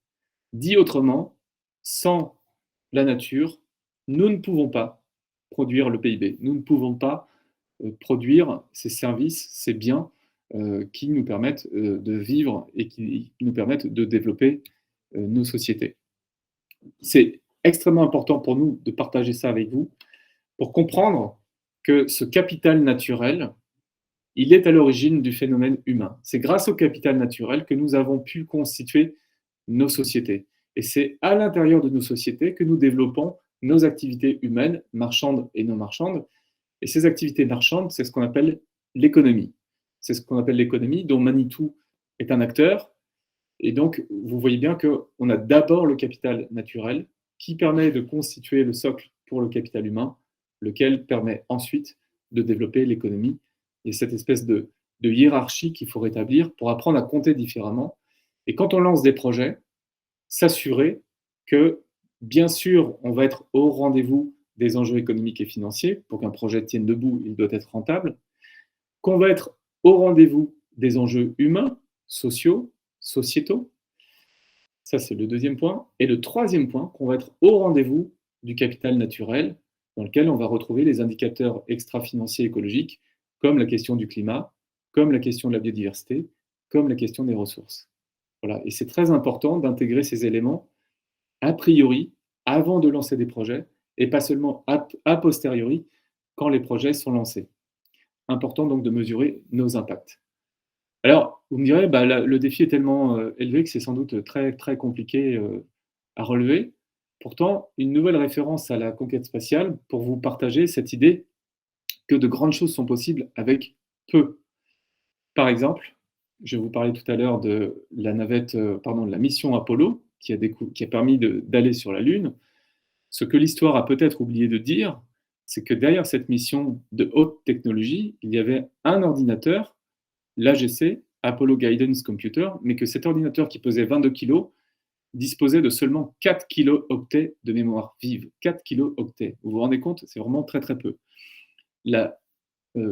Dit autrement, sans la nature, nous ne pouvons pas produire le PIB. Nous ne pouvons pas produire ces services, ces biens qui nous permettent de vivre et qui nous permettent de développer nos sociétés. C'est extrêmement important pour nous de partager ça avec vous pour comprendre que ce capital naturel, il est à l'origine du phénomène humain. C'est grâce au capital naturel que nous avons pu constituer nos sociétés. Et c'est à l'intérieur de nos sociétés que nous développons nos activités humaines, marchandes et non marchandes. Et ces activités marchandes, c'est ce qu'on appelle l'économie. C'est ce qu'on appelle l'économie, dont Manitou est un acteur. Et donc, vous voyez bien qu'on a d'abord le capital naturel qui permet de constituer le socle pour le capital humain, lequel permet ensuite de développer l'économie. Il y a cette espèce de hiérarchie qu'il faut rétablir pour apprendre à compter différemment. Et quand on lance des projets, s'assurer que, bien sûr, on va être au rendez-vous des enjeux économiques et financiers. Pour qu'un projet tienne debout, il doit être rentable. Qu'on va être au rendez-vous des enjeux humains, sociaux, sociétaux. Ça, c'est le deuxième point. Et le troisième point, qu'on va être au rendez-vous du capital naturel, dans lequel on va retrouver les indicateurs extra-financiers écologiques, comme la question du climat, comme la question de la biodiversité, comme la question des ressources. Voilà. Et c'est très important d'intégrer ces éléments a priori avant de lancer des projets et pas seulement a posteriori quand les projets sont lancés. Important donc de mesurer nos impacts. Alors, vous me direz, bah, le défi est tellement élevé que c'est sans doute très, très compliqué à relever. Pourtant, une nouvelle référence à la conquête spatiale pour vous partager cette idée que de grandes choses sont possibles avec peu. Par exemple, je vous parlais tout à l'heure de la navette, de la mission Apollo qui a permis d'aller sur la Lune. Ce que l'histoire a peut-être oublié de dire, c'est que derrière cette mission de haute technologie, il y avait un ordinateur, l'AGC, Apollo Guidance Computer, mais que cet ordinateur qui pesait 22 kg disposait de seulement 4 kilo-octets de mémoire vive. 4 kilo-octets. Vous vous rendez compte? C'est vraiment très très peu. La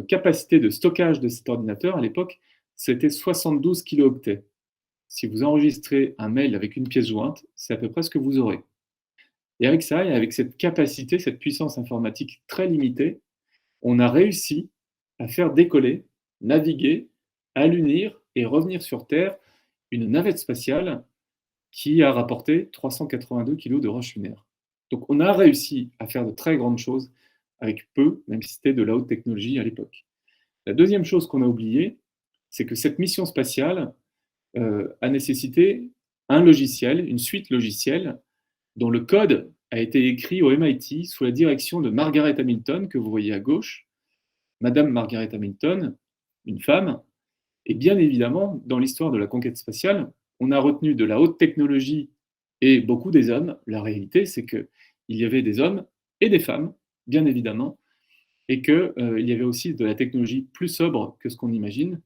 capacité de stockage de cet ordinateur à l'époque, c'était 72 kilo-octets. Si vous enregistrez un mail avec une pièce jointe, c'est à peu près ce que vous aurez. Et avec ça, et avec cette capacité, cette puissance informatique très limitée, on a réussi à faire décoller, naviguer, allunir et revenir sur Terre une navette spatiale qui a rapporté 382 kg de roches lunaires. Donc on a réussi à faire de très grandes choses avec peu, même si c'était de la haute technologie à l'époque. La deuxième chose qu'on a oubliée, c'est que cette mission spatiale a nécessité un logiciel, une suite logicielle, dont le code a été écrit au MIT sous la direction de Margaret Hamilton, que vous voyez à gauche. Madame Margaret Hamilton, une femme, et bien évidemment, dans l'histoire de la conquête spatiale, on a retenu de la haute technologie et beaucoup des hommes. La réalité, c'est qu'il y avait des hommes et des femmes, bien évidemment, et qu'il y avait aussi de la technologie plus sobre que ce qu'on imagine.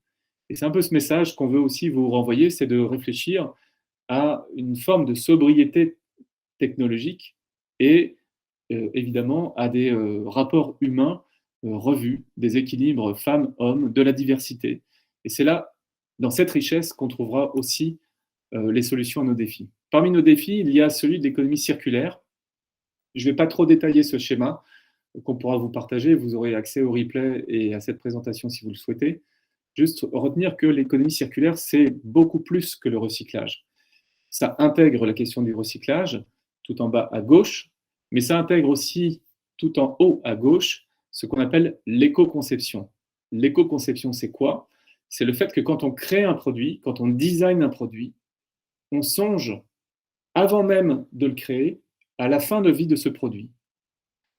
Et c'est un peu ce message qu'on veut aussi vous renvoyer, c'est de réfléchir à une forme de sobriété technologique et évidemment à des rapports humains revus, des équilibres femmes-hommes, de la diversité. Et c'est là, dans cette richesse, qu'on trouvera aussi les solutions à nos défis. Parmi nos défis, il y a celui de l'économie circulaire. Je ne vais pas trop détailler ce schéma qu'on pourra vous partager. Vous aurez accès au replay et à cette présentation si vous le souhaitez. Juste retenir que l'économie circulaire, c'est beaucoup plus que le recyclage. Ça intègre la question du recyclage, tout en bas à gauche, mais ça intègre aussi tout en haut à gauche ce qu'on appelle l'éco-conception. L'éco-conception, c'est quoi? C'est le fait que quand on crée un produit, quand on design un produit, on songe, avant même de le créer, à la fin de vie de ce produit.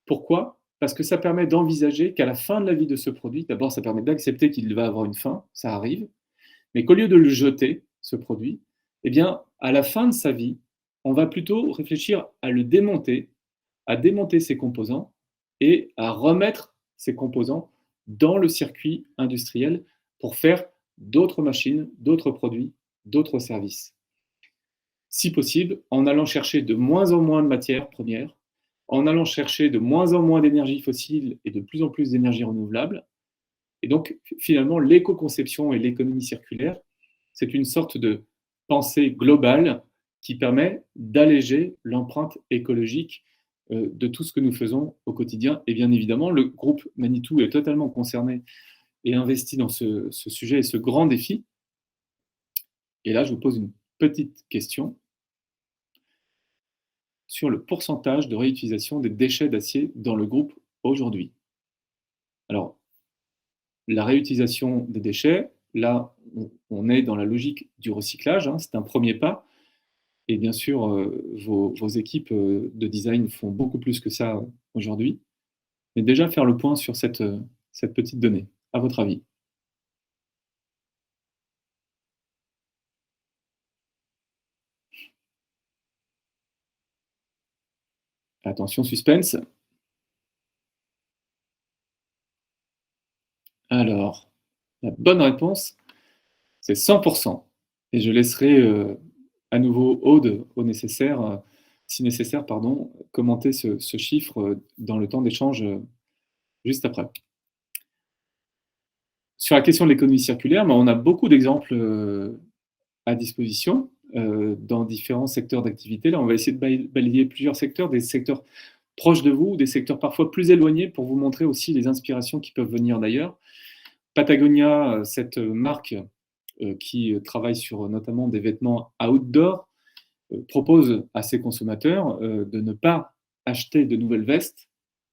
Pourquoi? Parce que ça permet d'envisager qu'à la fin de la vie de ce produit, d'abord ça permet d'accepter qu'il va avoir une fin, ça arrive, mais qu'au lieu de le jeter, ce produit, eh bien, à la fin de sa vie, on va plutôt réfléchir à le démonter, à démonter ses composants et à remettre ces composants dans le circuit industriel pour faire d'autres machines, d'autres produits, d'autres services. Si possible, en allant chercher de moins en moins de matières premières, en allant chercher de moins en moins d'énergie fossile et de plus en plus d'énergie renouvelable. Et donc, finalement, l'éco-conception et l'économie circulaire, c'est une sorte de pensée globale qui permet d'alléger l'empreinte écologique de tout ce que nous faisons au quotidien. Et bien évidemment, le groupe Manitou est totalement concerné et investi dans ce sujet et ce grand défi. Et là, je vous pose une petite question sur le pourcentage de réutilisation des déchets d'acier dans le groupe aujourd'hui. Alors, la réutilisation des déchets, là, on est dans la logique du recyclage, hein, c'est un premier pas. Et bien sûr, vos équipes de design font beaucoup plus que ça aujourd'hui. Mais déjà, faire le point sur cette petite donnée, à votre avis. Attention, suspense. Alors, la bonne réponse, c'est 100%. Et je laisserai à nouveau Aude, si nécessaire, commenter ce chiffre dans le temps d'échange juste après. Sur la question de l'économie circulaire, on a beaucoup d'exemples à disposition dans différents secteurs d'activité. Là, on va essayer de balayer plusieurs secteurs, des secteurs proches de vous, des secteurs parfois plus éloignés, pour vous montrer aussi les inspirations qui peuvent venir d'ailleurs. Patagonia, cette marque qui travaille sur notamment des vêtements outdoor, propose à ses consommateurs de ne pas acheter de nouvelles vestes,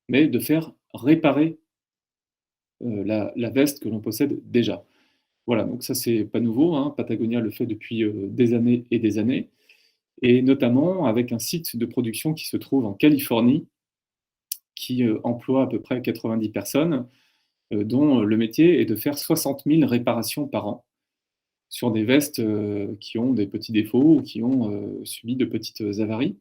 mais de faire réparer la veste que l'on possède déjà. Voilà, donc ça, c'est pas nouveau, hein. Patagonia le fait depuis des années et des années, et notamment avec un site de production qui se trouve en Californie, qui emploie à peu près 90 personnes, dont le métier est de faire 60 000 réparations par an sur des vestes qui ont des petits défauts ou qui ont subi de petites avaries.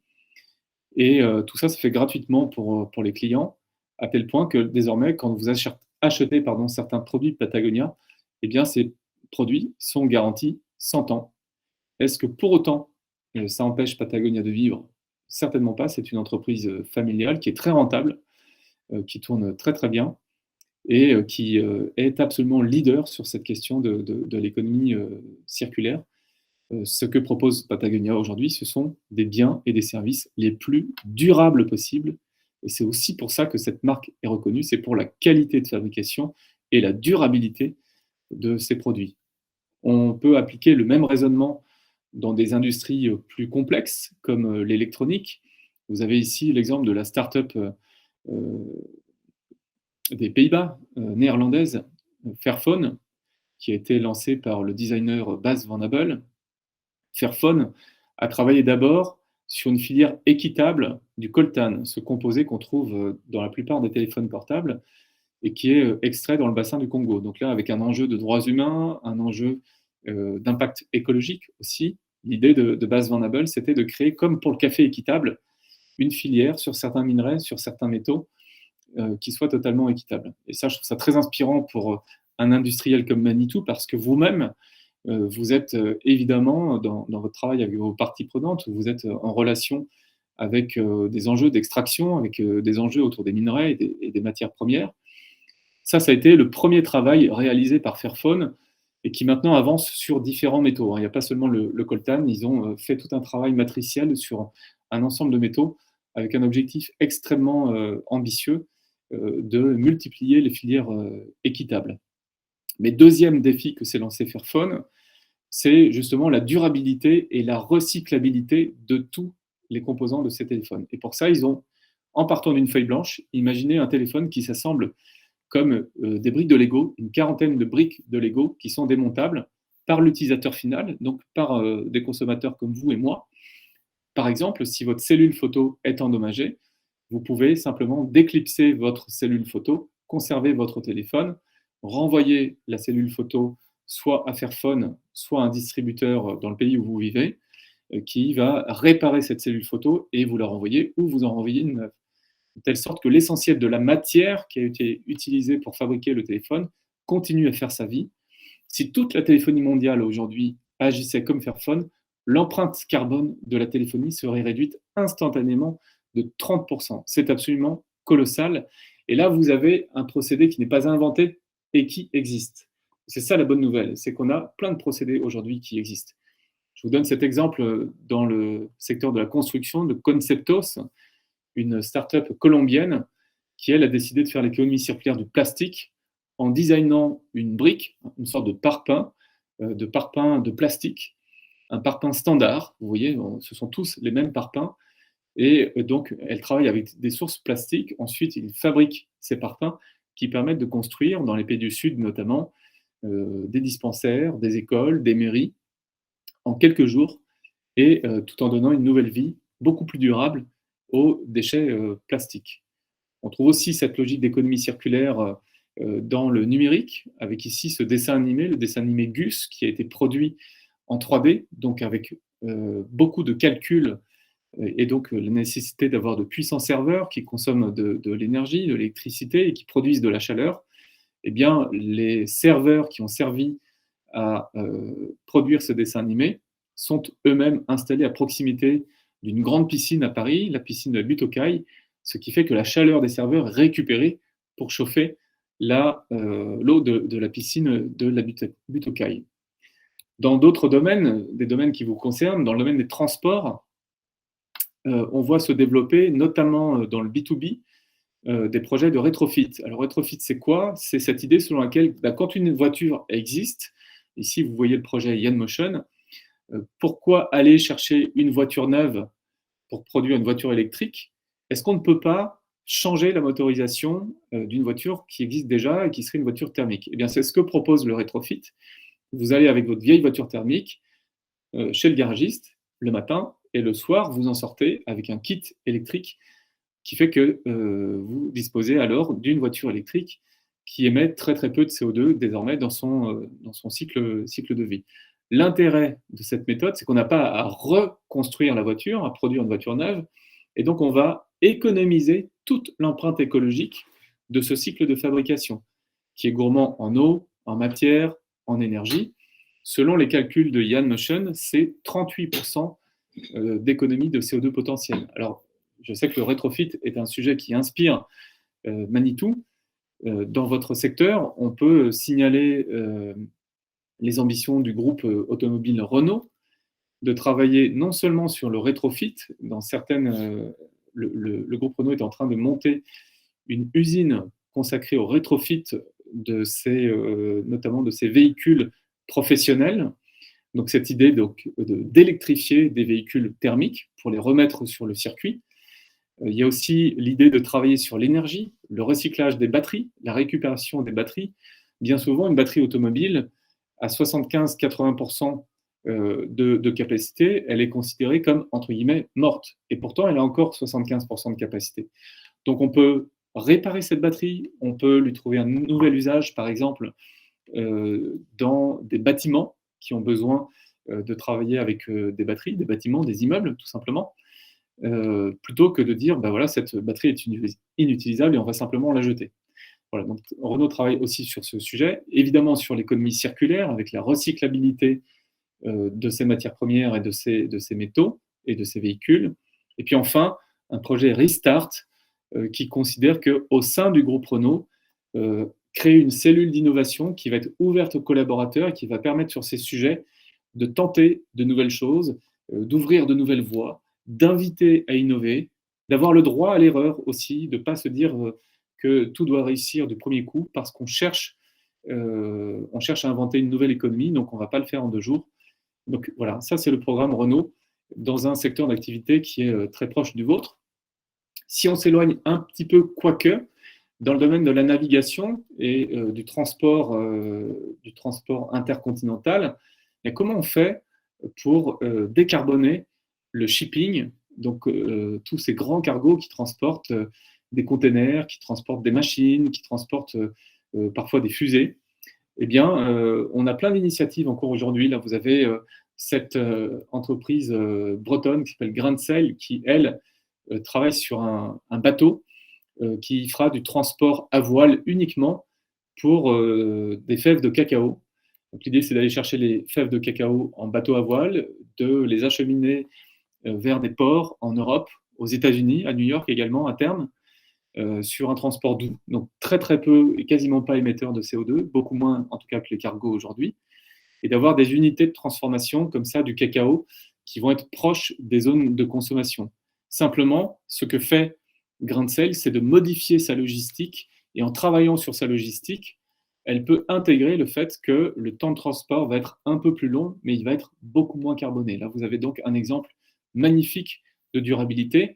Et tout ça se fait gratuitement pour les clients, à tel point que désormais, quand vous achetez certains produits de Patagonia, eh bien, ces produits sont garantis 100 ans. Est-ce que pour autant, ça empêche Patagonia de vivre? Certainement pas. C'est une entreprise familiale qui est très rentable, qui tourne très très bien et qui est absolument leader sur cette question de l'économie circulaire. Ce que propose Patagonia aujourd'hui, ce sont des biens et des services les plus durables possibles. Et c'est aussi pour ça que cette marque est reconnue, c'est pour la qualité de fabrication et la durabilité de ces produits. On peut appliquer le même raisonnement dans des industries plus complexes, comme l'électronique. Vous avez ici l'exemple de la start-up des Pays-Bas, néerlandaise, Fairphone, qui a été lancée par le designer Bas van Abel. Fairphone a travaillé d'abord sur une filière équitable du coltan, ce composé qu'on trouve dans la plupart des téléphones portables et qui est extrait dans le bassin du Congo. Donc là, avec un enjeu de droits humains, un enjeu d'impact écologique aussi, l'idée de Bas van Abel, c'était de créer, comme pour le café équitable, une filière sur certains minerais, sur certains métaux, qui soit totalement équitable. Et ça, je trouve ça très inspirant pour un industriel comme Manitou, parce que vous-même, vous êtes évidemment, dans votre travail avec vos parties prenantes, vous êtes en relation avec des enjeux d'extraction, avec des enjeux autour des minerais et des matières premières. Ça a été le premier travail réalisé par Fairphone et qui maintenant avance sur différents métaux. Il n'y a pas seulement le coltan, ils ont fait tout un travail matriciel sur un ensemble de métaux avec un objectif extrêmement ambitieux de multiplier les filières équitables. Mais deuxième défi que s'est lancé Fairphone, c'est justement la durabilité et la recyclabilité de tous les composants de ces téléphones. Et pour ça, ils ont, en partant d'une feuille blanche, imaginé un téléphone qui s'assemble comme des briques de Lego, une quarantaine de briques de Lego qui sont démontables par l'utilisateur final, donc par des consommateurs comme vous et moi. Par exemple, si votre cellule photo est endommagée, vous pouvez simplement déclipser votre cellule photo, conserver votre téléphone, renvoyer la cellule photo soit à Fairphone, soit à un distributeur dans le pays où vous vivez, qui va réparer cette cellule photo et vous la renvoyer ou vous en renvoyer une neuve. De telle sorte que l'essentiel de la matière qui a été utilisée pour fabriquer le téléphone continue à faire sa vie. Si toute la téléphonie mondiale aujourd'hui agissait comme Fairphone, l'empreinte carbone de la téléphonie serait réduite instantanément de 30%. C'est absolument colossal. Et là, vous avez un procédé qui n'est pas inventé et qui existe. C'est ça la bonne nouvelle, c'est qu'on a plein de procédés aujourd'hui qui existent. Je vous donne cet exemple dans le secteur de la construction de Conceptos, une start-up colombienne qui, elle, a décidé de faire l'économie circulaire du plastique en designant une brique, une sorte de parpaing de plastique, un parpaing standard. Vous voyez, ce sont tous les mêmes parpaings. Et donc, elle travaille avec des sources plastiques. Ensuite, ils fabriquent ces parpaings qui permettent de construire, dans les pays du Sud notamment, des dispensaires, des écoles, des mairies, en quelques jours, et tout en donnant une nouvelle vie beaucoup plus durable aux déchets plastiques. On trouve aussi cette logique d'économie circulaire dans le numérique, avec ici ce dessin animé, le dessin animé Gus, qui a été produit en 3D, donc avec beaucoup de calculs, et donc la nécessité d'avoir de puissants serveurs qui consomment de l'énergie, de l'électricité et qui produisent de la chaleur. Eh bien, les serveurs qui ont servi à produire ce dessin animé sont eux-mêmes installés à proximité d'une grande piscine à Paris, la piscine de la Butte aux Cailles, ce qui fait que la chaleur des serveurs est récupérée pour chauffer l'eau de la piscine de la Butte aux Cailles. Dans d'autres domaines, des domaines qui vous concernent, dans le domaine des transports, on voit se développer, notamment dans le B2B, des projets de rétrofit. Alors rétrofit, c'est quoi? C'est cette idée selon laquelle quand une voiture existe, Ici, vous voyez le projet Yanmotion. Pourquoi aller chercher une voiture neuve pour produire une voiture électrique? Est-ce qu'on ne peut pas changer la motorisation d'une voiture qui existe déjà et qui serait une voiture thermique? Eh bien, c'est ce que propose le rétrofit. Vous allez avec votre vieille voiture thermique chez le garagiste le matin et le soir, vous en sortez avec un kit électrique qui fait que vous disposez alors d'une voiture électrique qui émet très très peu de CO2 désormais dans son cycle de vie. L'intérêt de cette méthode, c'est qu'on n'a pas à reconstruire la voiture, à produire une voiture neuve, et donc on va économiser toute l'empreinte écologique de ce cycle de fabrication, qui est gourmand en eau, en matière, en énergie. Selon les calculs de Yanmotion, c'est 38% d'économie de CO2 potentiel. Alors, je sais que le rétrofit est un sujet qui inspire Manitou. Dans votre secteur, on peut signaler les ambitions du groupe automobile Renault de travailler non seulement sur le rétrofit, dans certaines, le groupe Renault est en train de monter une usine consacrée au rétrofit notamment de ces véhicules professionnels. Donc cette idée d'électrifier des véhicules thermiques pour les remettre sur le circuit. Il y a aussi l'idée de travailler sur l'énergie, le recyclage des batteries, la récupération des batteries. Bien souvent, une batterie automobile à 75-80% de capacité, elle est considérée comme, entre guillemets, morte. Et pourtant, elle a encore 75% de capacité. Donc on peut réparer cette batterie, on peut lui trouver un nouvel usage, par exemple, dans des bâtiments qui ont besoin de travailler avec des batteries, des bâtiments, des immeubles, tout simplement, plutôt que de dire, ben voilà, cette batterie est inutilisable et on va simplement la jeter. Voilà, donc Renault travaille aussi sur ce sujet, évidemment sur l'économie circulaire, avec la recyclabilité de ces matières premières et de ces métaux et de ces véhicules. Et puis enfin, un projet Restart qui considère qu'au sein du groupe Renault, créer une cellule d'innovation qui va être ouverte aux collaborateurs et qui va permettre sur ces sujets de tenter de nouvelles choses, d'ouvrir de nouvelles voies, d'inviter à innover, d'avoir le droit à l'erreur aussi, de ne pas se dire que tout doit réussir du premier coup parce qu'on cherche à inventer une nouvelle économie, donc on ne va pas le faire en 2 jours. Donc voilà, ça c'est le programme Renault dans un secteur d'activité qui est très proche du vôtre. Si on s'éloigne un petit peu, quoique, dans le domaine de la navigation et du transport intercontinental, et comment on fait pour décarboner le shipping, donc tous ces grands cargos qui transportent des containers, qui transportent des machines, qui transportent parfois des fusées. Eh bien, on a plein d'initiatives encore aujourd'hui. Là, vous avez cette entreprise bretonne qui s'appelle Grain de Sel, qui, elle, travaille sur un bateau qui fera du transport à voile uniquement pour des fèves de cacao. Donc, l'idée, c'est d'aller chercher les fèves de cacao en bateau à voile, de les acheminer vers des ports en Europe, aux États-Unis, à New York également, à terme, sur un transport doux. Donc, très, très peu et quasiment pas émetteur de CO2, beaucoup moins en tout cas que les cargos aujourd'hui, et d'avoir des unités de transformation comme ça du cacao qui vont être proches des zones de consommation. Simplement, ce que fait Grain de Sel, c'est de modifier sa logistique, et en travaillant sur sa logistique, elle peut intégrer le fait que le temps de transport va être un peu plus long, mais il va être beaucoup moins carboné. Là, vous avez donc un exemple magnifique de durabilité.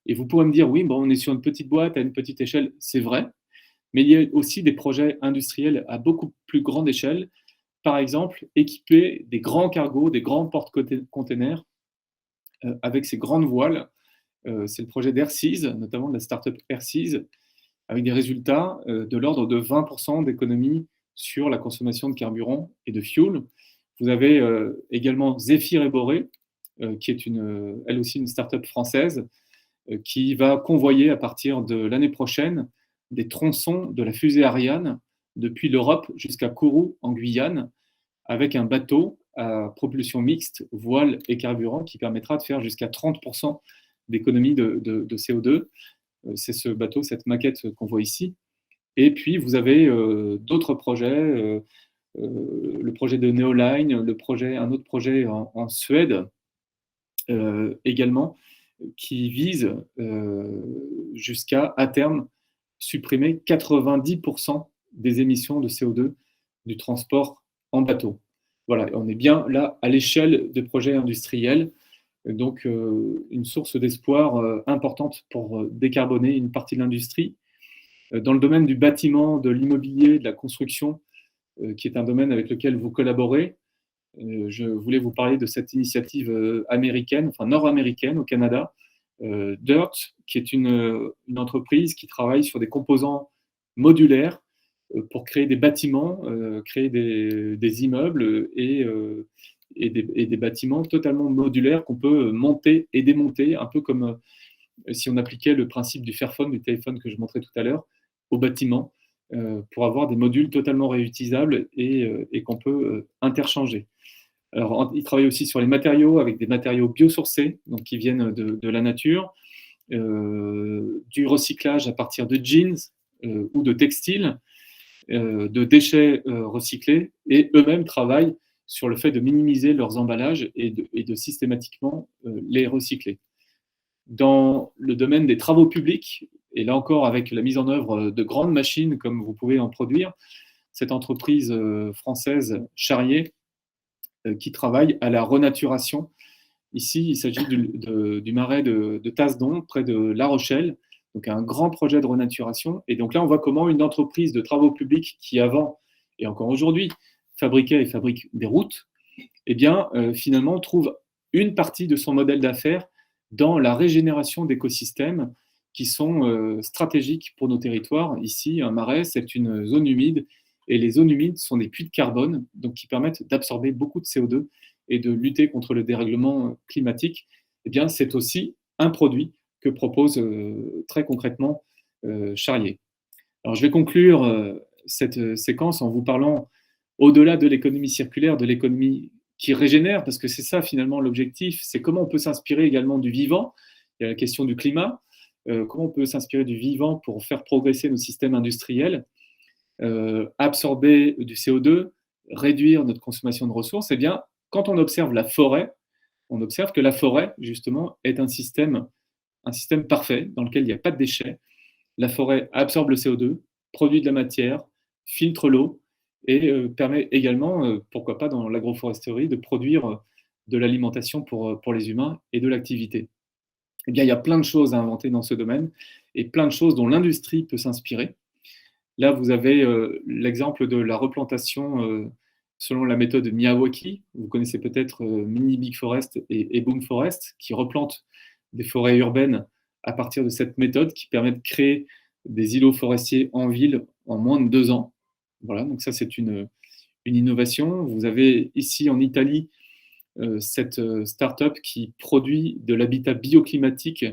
Et vous pourrez me dire, oui, bon, on est sur une petite boîte, à une petite échelle, c'est vrai, mais il y a aussi des projets industriels à beaucoup plus grande échelle. Par exemple, équiper des grands cargos, des grands porte-containers avec ces grandes voiles. C'est le projet d'Airseas, notamment de la start-up Airseas, avec des résultats de l'ordre de 20% d'économie sur la consommation de carburant et de fuel. Vous avez également Zéphyr et Boré, qui est elle aussi une start-up française, qui va convoyer à partir de l'année prochaine des tronçons de la fusée Ariane depuis l'Europe jusqu'à Kourou en Guyane, avec un bateau à propulsion mixte, voile et carburant, qui permettra de faire jusqu'à 30% d'économie de CO2. C'est ce bateau, cette maquette qu'on voit ici. Et puis, vous avez d'autres projets, le projet de Neoline, un autre projet en Suède également, qui vise jusqu'à, à terme, supprimer 90% des émissions de CO2 du transport en bateau. voilà, on est bien là à l'échelle de projets industriels. Donc, une source d'espoir importante pour décarboner une partie de l'industrie. Dans le domaine du bâtiment, de l'immobilier, de la construction, qui est un domaine avec lequel vous collaborez, je voulais vous parler de cette initiative américaine, enfin nord-américaine au Canada, DIRT, qui est une entreprise qui travaille sur des composants modulaires pour créer des bâtiments, créer des immeubles et des bâtiments totalement modulaires qu'on peut monter et démonter, un peu comme si on appliquait le principe du Fairphone, du téléphone que je montrais tout à l'heure, au bâtiment, pour avoir des modules totalement réutilisables et qu'on peut interchanger. Alors, il travaille aussi sur les matériaux, avec des matériaux biosourcés, donc qui viennent de la nature, du recyclage à partir de jeans ou de textiles, de déchets recyclés, et eux-mêmes travaillent sur le fait de minimiser leurs emballages et de systématiquement les recycler. Dans le domaine des travaux publics, et là encore avec la mise en œuvre de grandes machines comme vous pouvez en produire, cette entreprise française Charrier qui travaille à la renaturation. Ici, il s'agit du marais de Tasdon, près de La Rochelle, donc un grand projet de renaturation. Et donc là, on voit comment une entreprise de travaux publics qui avant, et encore aujourd'hui, fabriquait et fabrique des routes, eh bien, finalement, trouve une partie de son modèle d'affaires dans la régénération d'écosystèmes qui sont stratégiques pour nos territoires. Ici, un marais, c'est une zone humide, et les zones humides sont des puits de carbone, donc qui permettent d'absorber beaucoup de CO2 et de lutter contre le dérèglement climatique. Eh bien, c'est aussi un produit que propose très concrètement Charrier. Alors, je vais conclure cette séquence en vous parlant, au-delà de l'économie circulaire, de l'économie qui régénère, parce que c'est ça finalement l'objectif, c'est comment on peut s'inspirer également du vivant. Il y a la question du climat, comment on peut s'inspirer du vivant pour faire progresser nos systèmes industriels, absorber du CO2, réduire notre consommation de ressources. Eh bien, quand on observe la forêt, on observe que la forêt, justement, est un système parfait dans lequel il n'y a pas de déchets. La forêt absorbe le CO2, produit de la matière, filtre l'eau et permet également, pourquoi pas dans l'agroforesterie, de produire de l'alimentation pour les humains et de l'activité. Eh bien, il y a plein de choses à inventer dans ce domaine et plein de choses dont l'industrie peut s'inspirer. Là, vous avez l'exemple de la replantation selon la méthode Miyawaki. Vous connaissez peut-être Mini Big Forest et Boom Forest, qui replantent des forêts urbaines à partir de cette méthode qui permet de créer des îlots forestiers en ville en moins de 2 ans. Voilà, donc ça, c'est une innovation. Vous avez ici en Italie cette start-up qui produit de l'habitat bioclimatique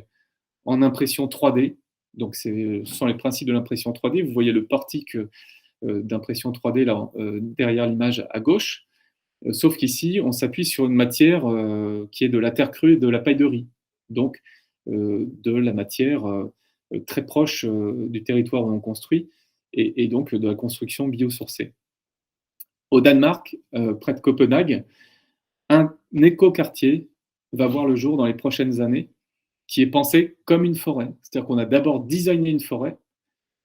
en impression 3D. Donc, ce sont les principes de l'impression 3D. Vous voyez le portique d'impression 3D là, derrière l'image à gauche. Sauf qu'ici, on s'appuie sur une matière qui est de la terre crue et de la paille de riz. Donc, de la matière très proche du territoire où on construit et donc de la construction biosourcée. Au Danemark, près de Copenhague, un écoquartier va voir le jour dans les prochaines années qui est pensé comme une forêt. C'est-à-dire qu'on a d'abord designé une forêt,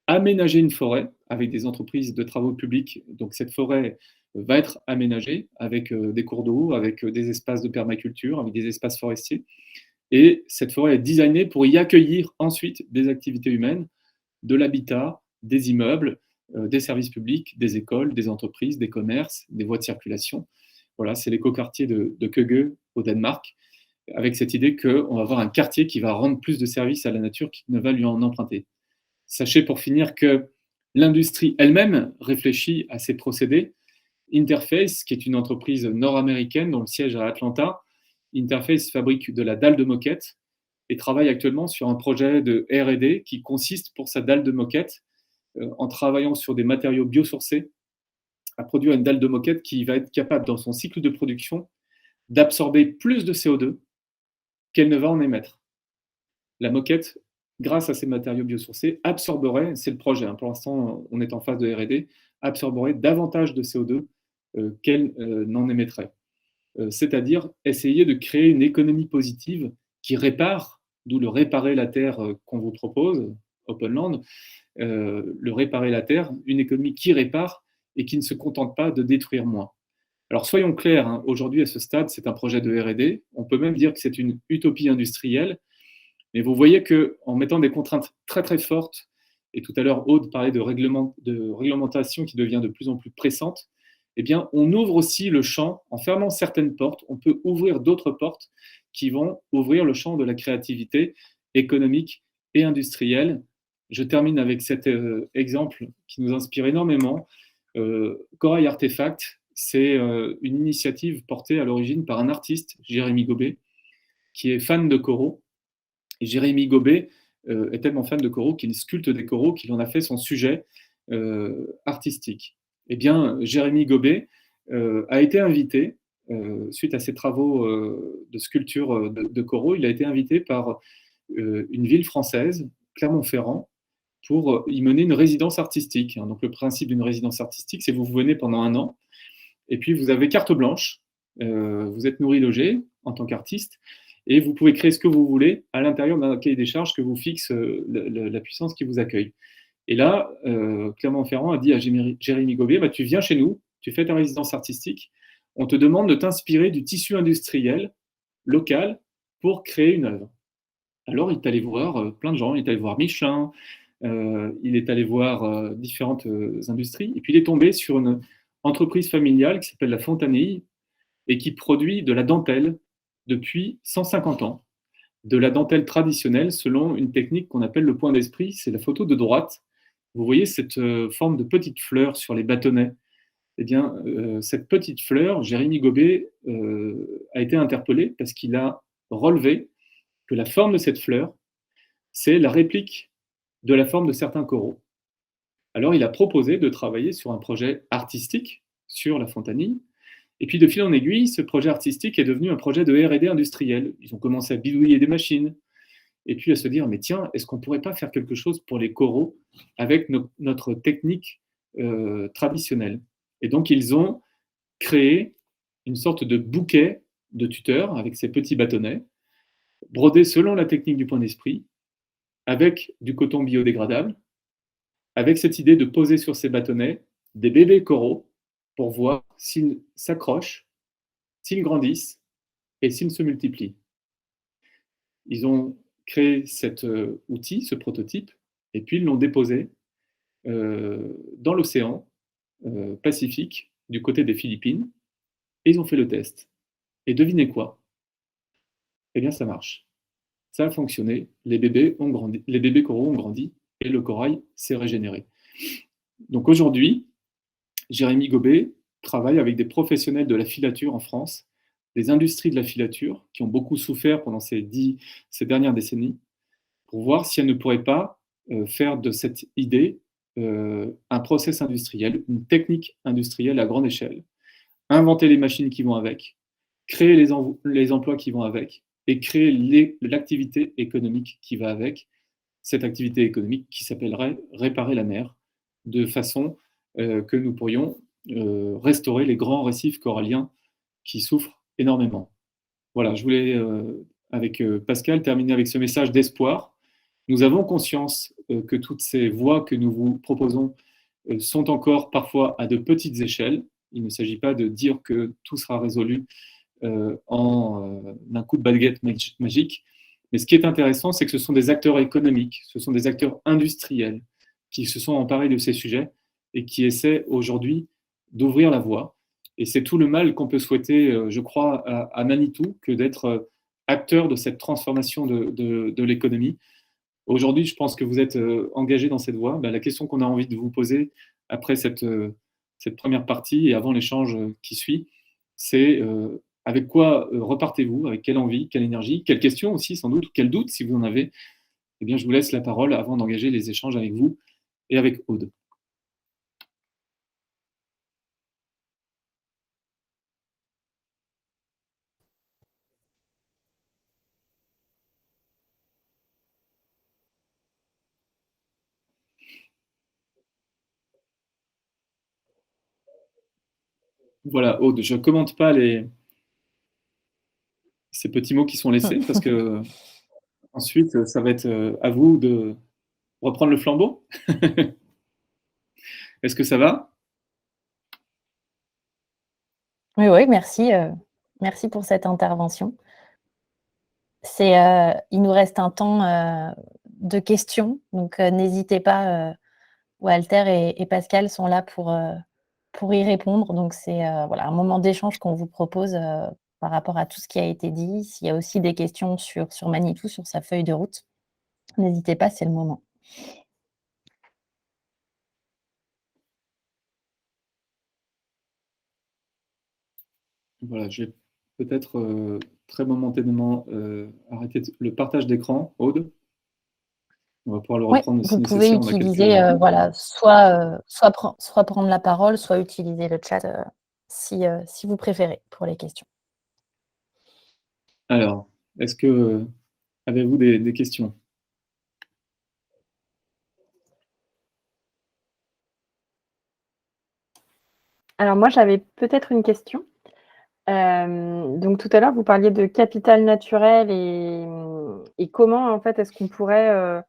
aménagé une forêt avec des entreprises de travaux publics. Donc cette forêt va être aménagée avec des cours d'eau, avec des espaces de permaculture, avec des espaces forestiers. Et cette forêt est designée pour y accueillir ensuite des activités humaines, de l'habitat, des immeubles, des services publics, des écoles, des entreprises, des commerces, des voies de circulation. Voilà, c'est l'écoquartier de Køge au Danemark, avec cette idée qu'on va avoir un quartier qui va rendre plus de services à la nature qu'il ne va lui en emprunter. Sachez pour finir que l'industrie elle-même réfléchit à ces procédés. Interface, qui est une entreprise nord-américaine dont le siège est à Atlanta, Interface fabrique de la dalle de moquette et travaille actuellement sur un projet de R&D qui consiste pour sa dalle de moquette, en travaillant sur des matériaux biosourcés, à produire une dalle de moquette qui va être capable, dans son cycle de production, d'absorber plus de CO2 qu'elle ne va en émettre. La moquette, grâce à ces matériaux biosourcés, absorberait, c'est le projet, pour l'instant on est en phase de R&D, absorberait davantage de CO2 qu'elle n'en émettrait. C'est-à-dire essayer de créer une économie positive qui répare, d'où le réparer la terre qu'on vous propose, Openland, le réparer la terre, une économie qui répare et qui ne se contente pas de détruire moins. Alors soyons clairs, hein, aujourd'hui à ce stade, c'est un projet de R&D. On peut même dire que c'est une utopie industrielle. Mais vous voyez qu'en mettant des contraintes très très fortes, et tout à l'heure Aude parlait de réglementation qui devient de plus en plus pressante, eh bien on ouvre aussi le champ, en fermant certaines portes, on peut ouvrir d'autres portes qui vont ouvrir le champ de la créativité économique et industrielle. Je termine avec cet exemple qui nous inspire énormément. Corail Artefact, c'est une initiative portée à l'origine par un artiste, Jérémy Gobet, qui est fan de coraux. Et Jérémy Gobet est tellement fan de coraux qu'il sculpte des coraux, qu'il en a fait son sujet artistique. Eh bien, Jérémy Gobet a été invité, suite à ses travaux de sculpture de coraux, il a été invité par une ville française, Clermont-Ferrand, pour y mener une résidence artistique. Donc le principe d'une résidence artistique, c'est que vous venez pendant 1 an, et puis vous avez carte blanche, vous êtes nourri, logé en tant qu'artiste, et vous pouvez créer ce que vous voulez à l'intérieur d'un cahier des charges que vous fixe la puissance qui vous accueille. Et là, Clermont-Ferrand a dit à Jérémy Gobet, bah, tu viens chez nous, tu fais ta résidence artistique, on te demande de t'inspirer du tissu industriel local pour créer une œuvre. Alors, il est allé voir plein de gens, il est allé voir Michelin, il est allé voir différentes industries, et puis il est tombé sur une entreprise familiale qui s'appelle La Fontanille et qui produit de la dentelle depuis 150 ans, de la dentelle traditionnelle selon une technique qu'on appelle le point d'esprit, c'est la photo de droite. Vous voyez cette forme de petite fleur sur les bâtonnets. Eh bien, cette petite fleur, Jérémy Gobet a été interpellé parce qu'il a relevé que la forme de cette fleur, c'est la réplique de la forme de certains coraux. Alors, il a proposé de travailler sur un projet artistique sur la Fontanille. Et puis, de fil en aiguille, ce projet artistique est devenu un projet de R&D industriel. Ils ont commencé à bidouiller des machines, et puis à se dire, mais tiens, est-ce qu'on ne pourrait pas faire quelque chose pour les coraux avec notre technique traditionnelle? Et donc, ils ont créé une sorte de bouquet de tuteurs avec ces petits bâtonnets, brodés selon la technique du point d'esprit, avec du coton biodégradable, avec cette idée de poser sur ces bâtonnets des bébés coraux pour voir s'ils s'accrochent, s'ils grandissent et s'ils se multiplient. Ils ont créé cet outil, ce prototype, et puis ils l'ont déposé dans l'océan Pacifique, du côté des Philippines, et ils ont fait le test. Et devinez quoi? Eh bien, ça marche. Ça a fonctionné, les bébés coraux ont grandi, et le corail s'est régénéré. Donc aujourd'hui, Jérémy Gobet travaille avec des professionnels de la filature en France, des industries de la filature qui ont beaucoup souffert pendant ces dernières décennies, pour voir si elles ne pourraient pas faire de cette idée un process industriel, une technique industrielle à grande échelle, inventer les machines qui vont avec, créer les emplois qui vont avec, et créer l'activité économique qui va avec, cette activité économique qui s'appellerait réparer la mer, de façon que nous pourrions restaurer les grands récifs coralliens qui souffrent énormément. Voilà, je voulais, avec Pascal, terminer avec ce message d'espoir. Nous avons conscience que toutes ces voies que nous vous proposons sont encore parfois à de petites échelles. Il ne s'agit pas de dire que tout sera résolu en un coup de baguette magique. Mais ce qui est intéressant, c'est que ce sont des acteurs économiques, ce sont des acteurs industriels qui se sont emparés de ces sujets et qui essaient aujourd'hui d'ouvrir la voie. Et c'est tout le mal qu'on peut souhaiter, je crois, à Manitou, que d'être acteur de cette transformation de l'économie. Aujourd'hui, je pense que vous êtes engagé dans cette voie. La question qu'on a envie de vous poser après cette première partie et avant l'échange qui suit, c'est avec quoi repartez-vous, avec quelle envie, quelle énergie, quelles questions aussi sans doute, quels doutes si vous en avez. Eh bien, je vous laisse la parole avant d'engager les échanges avec vous et avec Aude. Voilà, Aude, je ne commente pas ces petits mots qui sont laissés parce que ensuite, ça va être à vous de reprendre le flambeau. Est-ce que ça va? Oui, oui, merci. Merci pour cette intervention. Il nous reste un temps de questions, donc n'hésitez pas. Walter et Pascal sont là pour y répondre. Donc, c'est voilà, un moment d'échange qu'on vous propose par rapport à tout ce qui a été dit. S'il y a aussi des questions sur Manitou, sur sa feuille de route, n'hésitez pas, c'est le moment. Voilà, je vais peut-être très momentanément arrêter le partage d'écran. Aude, on va pouvoir le Oui, reprendre si vous pouvez nécessaire. On a utiliser, voilà, soit prendre la parole, soit utiliser le chat si vous préférez pour les questions. Alors, est-ce que avez-vous des questions? Alors moi, j'avais peut-être une question. Donc tout à l'heure, vous parliez de capital naturel et comment en fait est-ce qu'on pourrait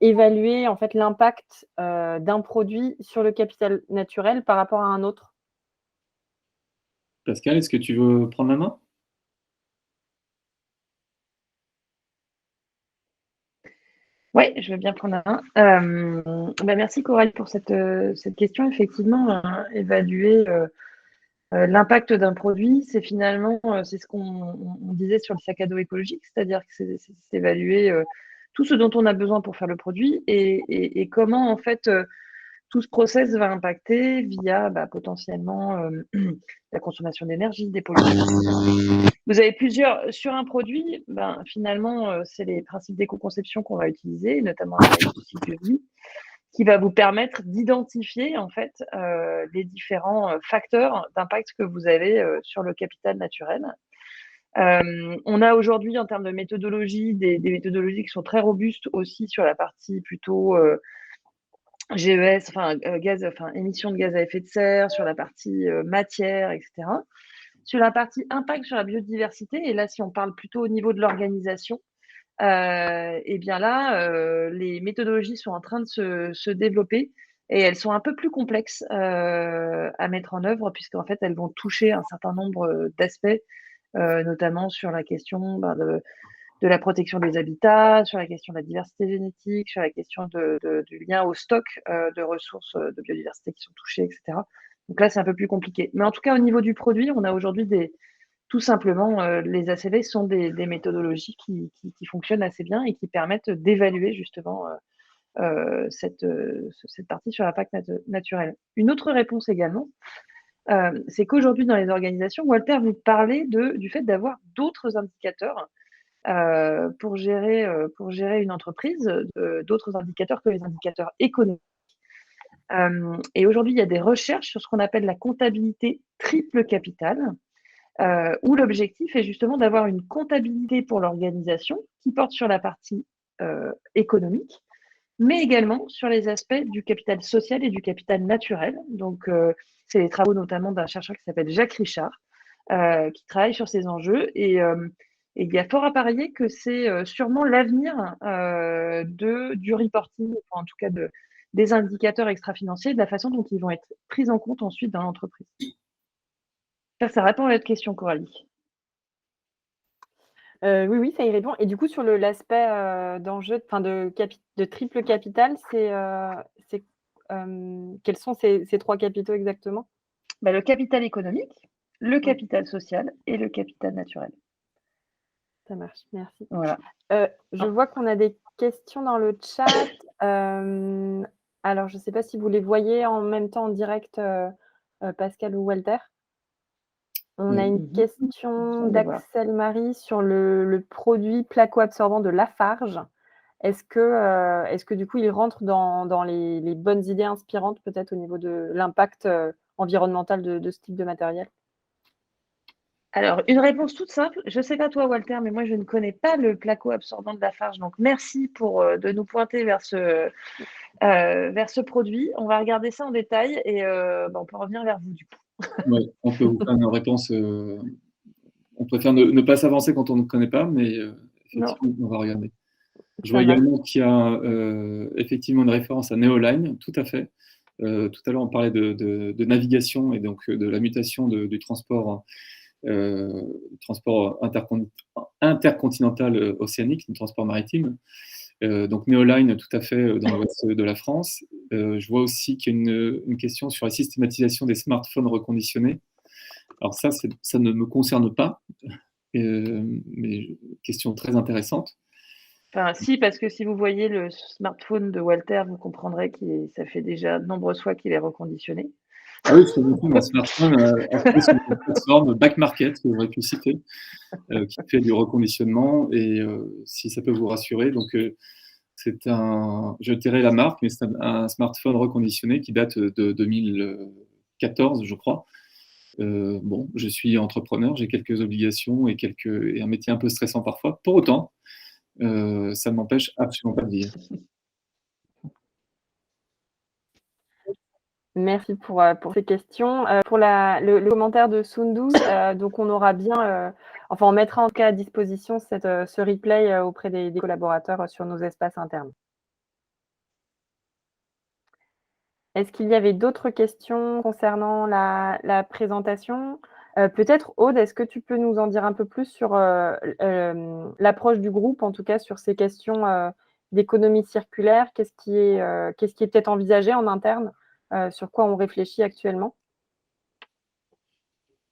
évaluer en fait l'impact d'un produit sur le capital naturel par rapport à un autre? Pascal, est-ce que tu veux prendre la main? Oui, je veux bien prendre la main. Merci Coralie pour cette question. Effectivement, évaluer l'impact d'un produit, c'est finalement, c'est ce qu'on disait sur le sac à dos écologique, c'est-à-dire que c'est évaluer tout ce dont on a besoin pour faire le produit et comment en fait tout ce process va impacter via potentiellement la consommation d'énergie, des pollutions, etc. Vous avez sur un produit, finalement, c'est les principes d'éco-conception qu'on va utiliser, notamment l'analyse du cycle de vie, qui va vous permettre d'identifier en fait les différents facteurs d'impact que vous avez sur le capital naturel. On a aujourd'hui, en termes de méthodologie, des méthodologies qui sont très robustes aussi sur la partie plutôt GES, émissions de gaz à effet de serre, sur la partie matière, etc. Sur la partie impact sur la biodiversité, et là, si on parle plutôt au niveau de l'organisation, et bien là, les méthodologies sont en train de se développer et elles sont un peu plus complexes à mettre en œuvre puisqu'en fait, elles vont toucher un certain nombre d'aspects, notamment sur la question de la protection des habitats, sur la question de la diversité génétique, sur la question du lien au stock de ressources de biodiversité qui sont touchées, etc. Donc là, c'est un peu plus compliqué. Mais en tout cas, au niveau du produit, on a aujourd'hui tout simplement, les ACV sont des méthodologies qui fonctionnent assez bien et qui permettent d'évaluer justement cette partie sur l'impact naturel. Une autre réponse également, c'est qu'aujourd'hui dans les organisations, Walter vous parlait du fait d'avoir d'autres indicateurs pour gérer une entreprise, d'autres indicateurs que les indicateurs économiques. Et aujourd'hui, il y a des recherches sur ce qu'on appelle la comptabilité triple capital, où l'objectif est justement d'avoir une comptabilité pour l'organisation qui porte sur la partie économique, mais également sur les aspects du capital social et du capital naturel. Donc, c'est les travaux notamment d'un chercheur qui s'appelle Jacques Richard, qui travaille sur ces enjeux. Et il y a fort à parier que c'est sûrement l'avenir du reporting, en tout cas des indicateurs extra-financiers, de la façon dont ils vont être pris en compte ensuite dans l'entreprise. Ça répond à votre question, Coralie. Oui, ça y répond. Et du coup, sur l'aspect d'enjeu, de triple capital, quels sont ces trois capitaux exactement? Le capital économique, le capital social et le capital naturel. Ça marche, merci. Voilà. Je vois qu'on a des questions dans le chat. Alors, je ne sais pas si vous les voyez en même temps en direct, Pascal ou Walter. On a une question d'Axel Marie sur le produit placo-absorbant de Lafarge. Est-ce que du coup, il rentre dans les bonnes idées inspirantes peut-être au niveau de l'impact environnemental de ce type de matériel? Alors, une réponse toute simple. Je ne sais pas toi, Walter, mais moi, je ne connais pas le placo-absorbant de Lafarge. Donc, merci de nous pointer vers ce produit. On va regarder ça en détail et on peut revenir vers vous du coup. Oui, on peut vous faire une réponse. On préfère ne pas s'avancer quand on ne connaît pas, mais effectivement, on va regarder. Je vois également qu'il y a effectivement une référence à Neoline, tout à fait. Tout à l'heure, on parlait de navigation et donc de la mutation du transport, intercontinental océanique, du transport maritime. Donc Neoline, tout à fait, dans l'ouest de la France. Je vois aussi qu'il y a une question sur la systématisation des smartphones reconditionnés. Alors ça ne me concerne pas, mais question très intéressante. Enfin, si, parce que si vous voyez le smartphone de Walter, vous comprendrez que ça fait déjà de nombreuses fois qu'il est reconditionné. Ah oui, sur mon smartphone, appuyé sur une plateforme Back Market, que j'aurais pu citer, qui fait du reconditionnement, et si ça peut vous rassurer, donc je dirais la marque, mais c'est un smartphone reconditionné qui date de 2014, je crois. Bon, je suis entrepreneur, j'ai quelques obligations et un métier un peu stressant parfois. Pour autant, ça ne m'empêche absolument pas de vivre. Merci pour ces questions. Pour le commentaire de Sundus, donc on aura bien, enfin on mettra en tout cas à disposition ce replay auprès des collaborateurs sur nos espaces internes. Est-ce qu'il y avait d'autres questions concernant la présentation? Peut-être Aude, est-ce que tu peux nous en dire un peu plus sur l'approche du groupe, en tout cas sur ces questions d'économie circulaire? Qu'est-ce qui est peut-être envisagé en interne? Sur quoi on réfléchit actuellement?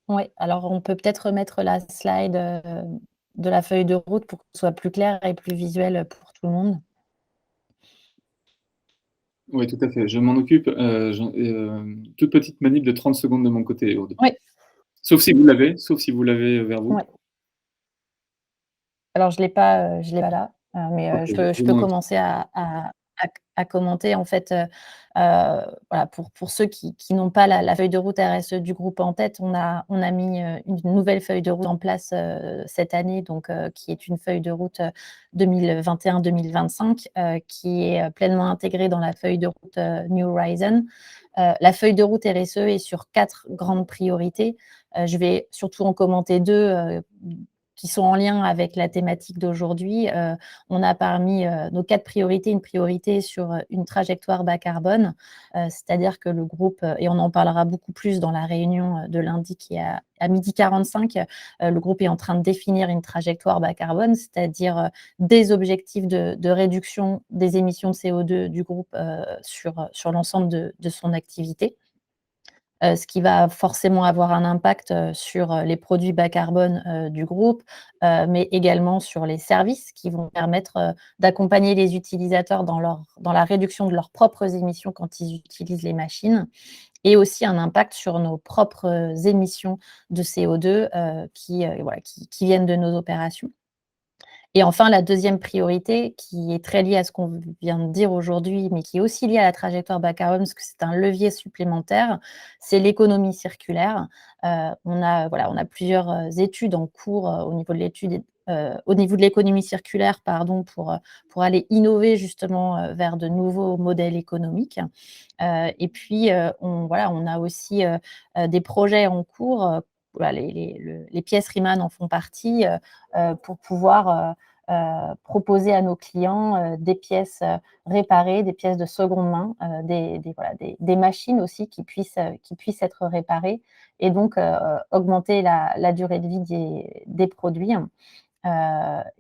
Oui, alors on peut peut-être remettre la slide de la feuille de route pour que ce soit plus clair et plus visuel pour tout le monde. Oui, tout à fait. Je m'en occupe. Toute petite manip de 30 secondes de mon côté, Aude. Oui. Sauf si vous l'avez vers vous. Ouais. Alors, je l'ai pas là, mais Ok, je peux commencer à commenter. En fait, voilà, pour ceux qui n'ont pas la feuille de route RSE du groupe en tête, on a mis une nouvelle feuille de route en place cette année, donc qui est une feuille de route 2021-2025, qui est pleinement intégrée dans la feuille de route New Horizon. La feuille de route RSE est sur 4 grandes priorités. Je vais surtout en commenter 2 qui sont en lien avec la thématique d'aujourd'hui. On a parmi nos 4 priorités, une priorité sur une trajectoire bas carbone, c'est-à-dire que le groupe, et on en parlera beaucoup plus dans la réunion de lundi qui est à 12h45, le groupe est en train de définir une trajectoire bas carbone, c'est-à-dire des objectifs de réduction des émissions de CO2 du groupe sur l'ensemble de son activité. Ce qui va forcément avoir un impact sur les produits bas carbone du groupe, mais également sur les services qui vont permettre d'accompagner les utilisateurs dans la réduction de leurs propres émissions quand ils utilisent les machines, et aussi un impact sur nos propres émissions de CO2 qui viennent de nos opérations. Et enfin, la deuxième priorité, qui est très liée à ce qu'on vient de dire aujourd'hui, mais qui est aussi liée à la trajectoire bas carbone, parce que c'est un levier supplémentaire, c'est l'économie circulaire. On a plusieurs études en cours au niveau de l'économie circulaire, pardon, pour aller innover justement vers de nouveaux modèles économiques. Et puis, on a aussi des projets en cours. Voilà, les pièces Riemann en font partie, pour pouvoir proposer à nos clients des pièces réparées, des pièces de seconde main, des machines aussi qui puissent être réparées, et donc augmenter la durée de vie des produits,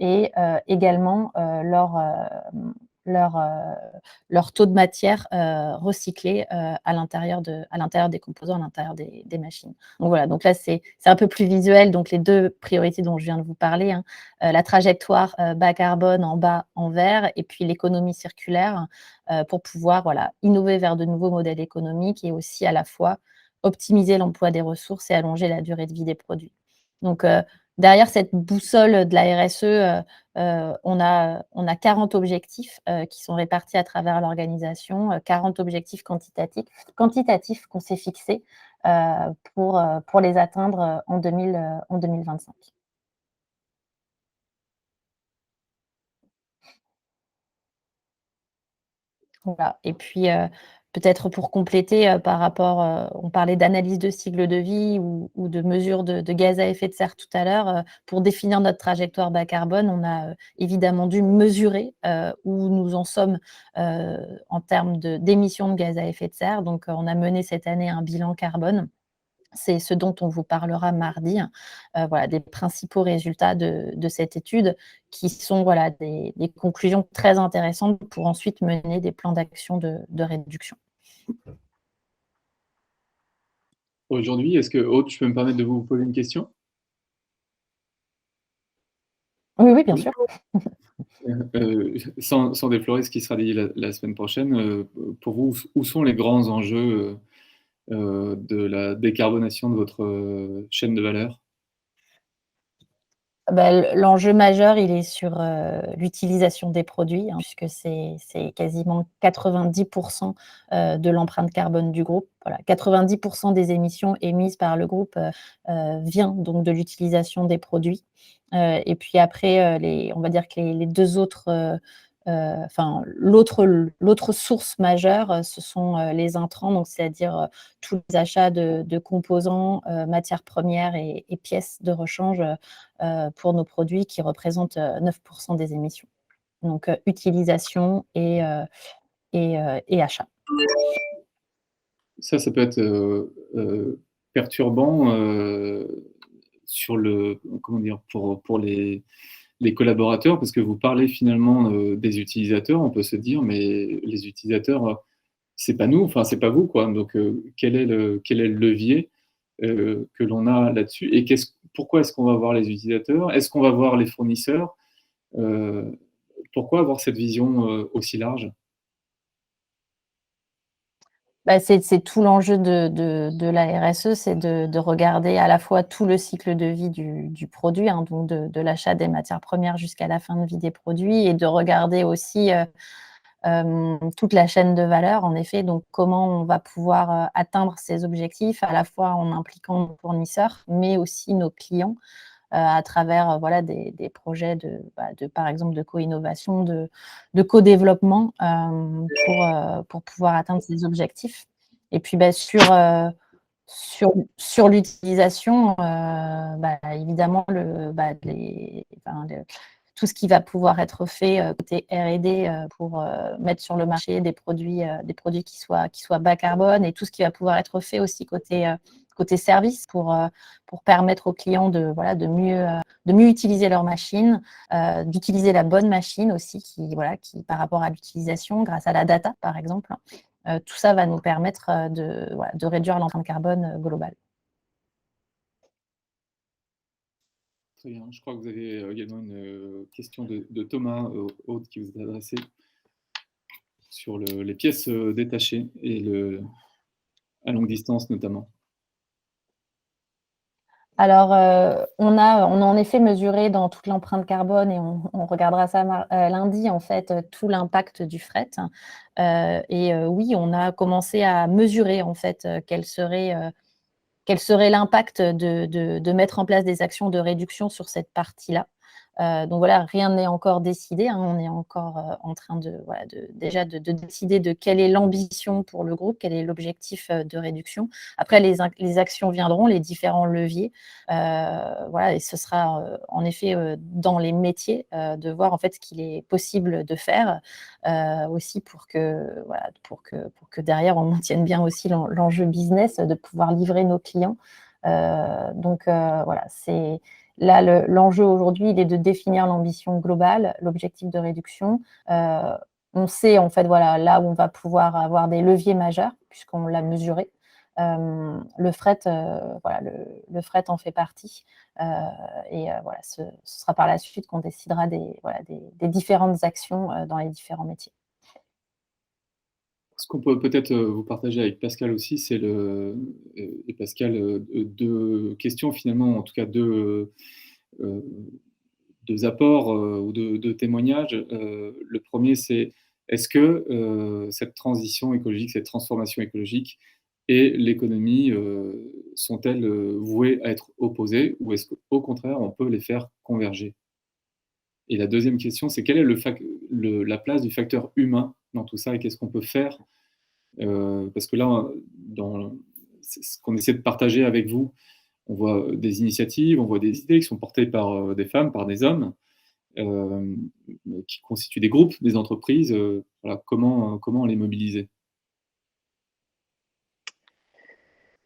et également leur taux de matière recyclée à l'intérieur des composants, à l'intérieur des machines. Donc voilà, donc là c'est un peu plus visuel, donc les 2 priorités dont je viens de vous parler, hein, la trajectoire bas carbone en bas en vert, et puis l'économie circulaire pour pouvoir innover vers de nouveaux modèles économiques et aussi à la fois optimiser l'emploi des ressources et allonger la durée de vie des produits. Donc derrière cette boussole de la RSE, on a 40 objectifs qui sont répartis à travers l'organisation, 40 objectifs quantitatifs qu'on s'est fixés pour les atteindre en 2025. Voilà. Et puis, Peut-être pour compléter par rapport, on parlait d'analyse de cycle de vie ou de mesure de gaz à effet de serre tout à l'heure. Pour définir notre trajectoire bas carbone, on a évidemment dû mesurer où nous en sommes en termes d'émissions de gaz à effet de serre. Donc, on a mené cette année un bilan carbone. C'est ce dont on vous parlera mardi, voilà, des principaux résultats de cette étude qui sont voilà, des conclusions très intéressantes pour ensuite mener des plans d'action de réduction. Aujourd'hui, est-ce que, Aude, je peux me permettre de vous poser une question? Oui, oui, bien sûr. Sans déplorer ce qui sera dit la semaine prochaine, pour vous, où sont les grands enjeux de la décarbonation de votre chaîne de valeur? L'enjeu majeur, il est sur l'utilisation des produits, puisque c'est quasiment 90% de l'empreinte carbone du groupe. Voilà, 90% des émissions émises par le groupe vient donc de l'utilisation des produits. Et puis après, on va dire que les deux autres, l'autre source majeure, ce sont les intrants, donc c'est-à-dire tous les achats de composants, matières premières et pièces de rechange pour nos produits qui représentent 9% des émissions. Donc, utilisation et achat. Ça peut être perturbant sur comment dire, pour les collaborateurs, parce que vous parlez finalement des utilisateurs. On peut se dire, mais les utilisateurs, c'est pas nous, enfin c'est pas vous, quoi. Donc quel est le levier que l'on a là-dessus, et pourquoi est-ce qu'on va voir les utilisateurs? Est-ce qu'on va voir les fournisseurs? Pourquoi avoir cette vision aussi large? C'est tout l'enjeu de la RSE, c'est de regarder à la fois tout le cycle de vie du produit, donc de l'achat des matières premières jusqu'à la fin de vie des produits, et de regarder aussi toute la chaîne de valeur, en effet. Donc, comment on va pouvoir atteindre ces objectifs, à la fois en impliquant nos fournisseurs, mais aussi nos clients, à travers voilà, des projets par exemple, de co-innovation, de co-développement pour pouvoir atteindre ces objectifs. Et puis, sur l'utilisation, évidemment, tout ce qui va pouvoir être fait côté R&D pour mettre sur le marché des produits qui soient bas carbone, et tout ce qui va pouvoir être fait aussi côté service pour permettre aux clients de mieux utiliser leur machine, d'utiliser la bonne machine aussi, qui par rapport à l'utilisation, grâce à la data par exemple, tout ça va nous permettre de réduire l'empreinte carbone globale. Très bien. Je crois que vous avez également une question de Thomas Aude qui vous est adressée sur les pièces détachées et à longue distance notamment. Alors, on a en effet mesuré dans toute l'empreinte carbone, et on regardera ça lundi, en fait, tout l'impact du fret. Oui, on a commencé à mesurer, en fait, quel serait l'impact de mettre en place des actions de réduction sur cette partie-là. Donc voilà, rien n'est encore décidé, on est encore en train déjà de décider de quelle est l'ambition pour le groupe, quel est l'objectif de réduction. Après, les actions viendront, les différents leviers, et ce sera en effet dans les métiers de voir en fait ce qu'il est possible de faire aussi pour que derrière on maintienne bien aussi l'enjeu business, de pouvoir livrer nos clients. C'est là, l'enjeu aujourd'hui, il est de définir l'ambition globale, l'objectif de réduction. On sait en fait là où on va pouvoir avoir des leviers majeurs, puisqu'on l'a mesuré. Le fret, le fret en fait partie. Ce sera par la suite qu'on décidera des différentes actions dans les différents métiers. Ce qu'on peut peut-être vous partager avec Pascal aussi, c'est et Pascal, deux questions finalement, en tout cas deux apports ou deux témoignages. Le premier, c'est est-ce que cette transition écologique, cette transformation écologique et l'économie sont-elles vouées à être opposées, ou est-ce qu'au contraire, on peut les faire converger? Et la deuxième question, c'est quelle est la place du facteur humain dans tout ça, et qu'est-ce qu'on peut faire Parce que là, dans ce qu'on essaie de partager avec vous, on voit des initiatives, on voit des idées qui sont portées par des femmes, par des hommes, qui constituent des groupes, des entreprises. Voilà, comment les mobiliser?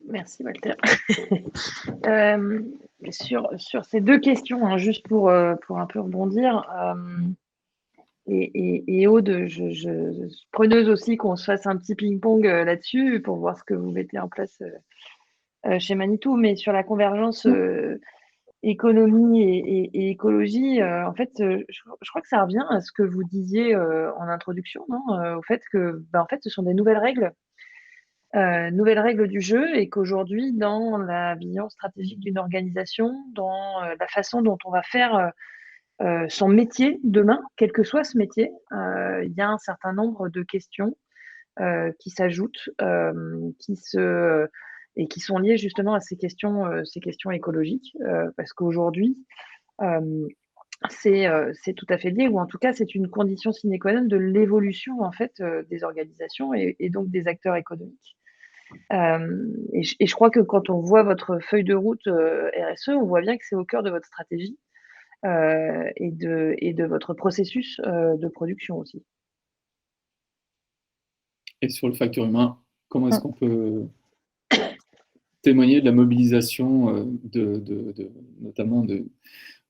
Merci Walter. Sur ces deux questions, hein, juste pour un peu rebondir, et Aude, je suis preneuse aussi qu'on se fasse un petit ping-pong là-dessus pour voir ce que vous mettez en place chez Manitou, mais sur la convergence économie et écologie, en fait, je crois que ça revient à ce que vous disiez en introduction, non au fait que, en fait, ce sont des nouvelles règles du jeu, et qu'aujourd'hui, dans la vision stratégique d'une organisation, dans la façon dont on va faire son métier demain, quel que soit ce métier, il y a un certain nombre de questions qui s'ajoutent, et qui sont liées justement à ces questions écologiques, parce qu'aujourd'hui, c'est tout à fait lié, ou en tout cas, c'est une condition sine qua non de l'évolution en fait des organisations et donc des acteurs économiques. Et je crois que quand on voit votre feuille de route RSE, on voit bien que c'est au cœur de votre stratégie et de votre processus de production aussi. Et sur le facteur humain, comment est-ce qu'on peut témoigner de la mobilisation notamment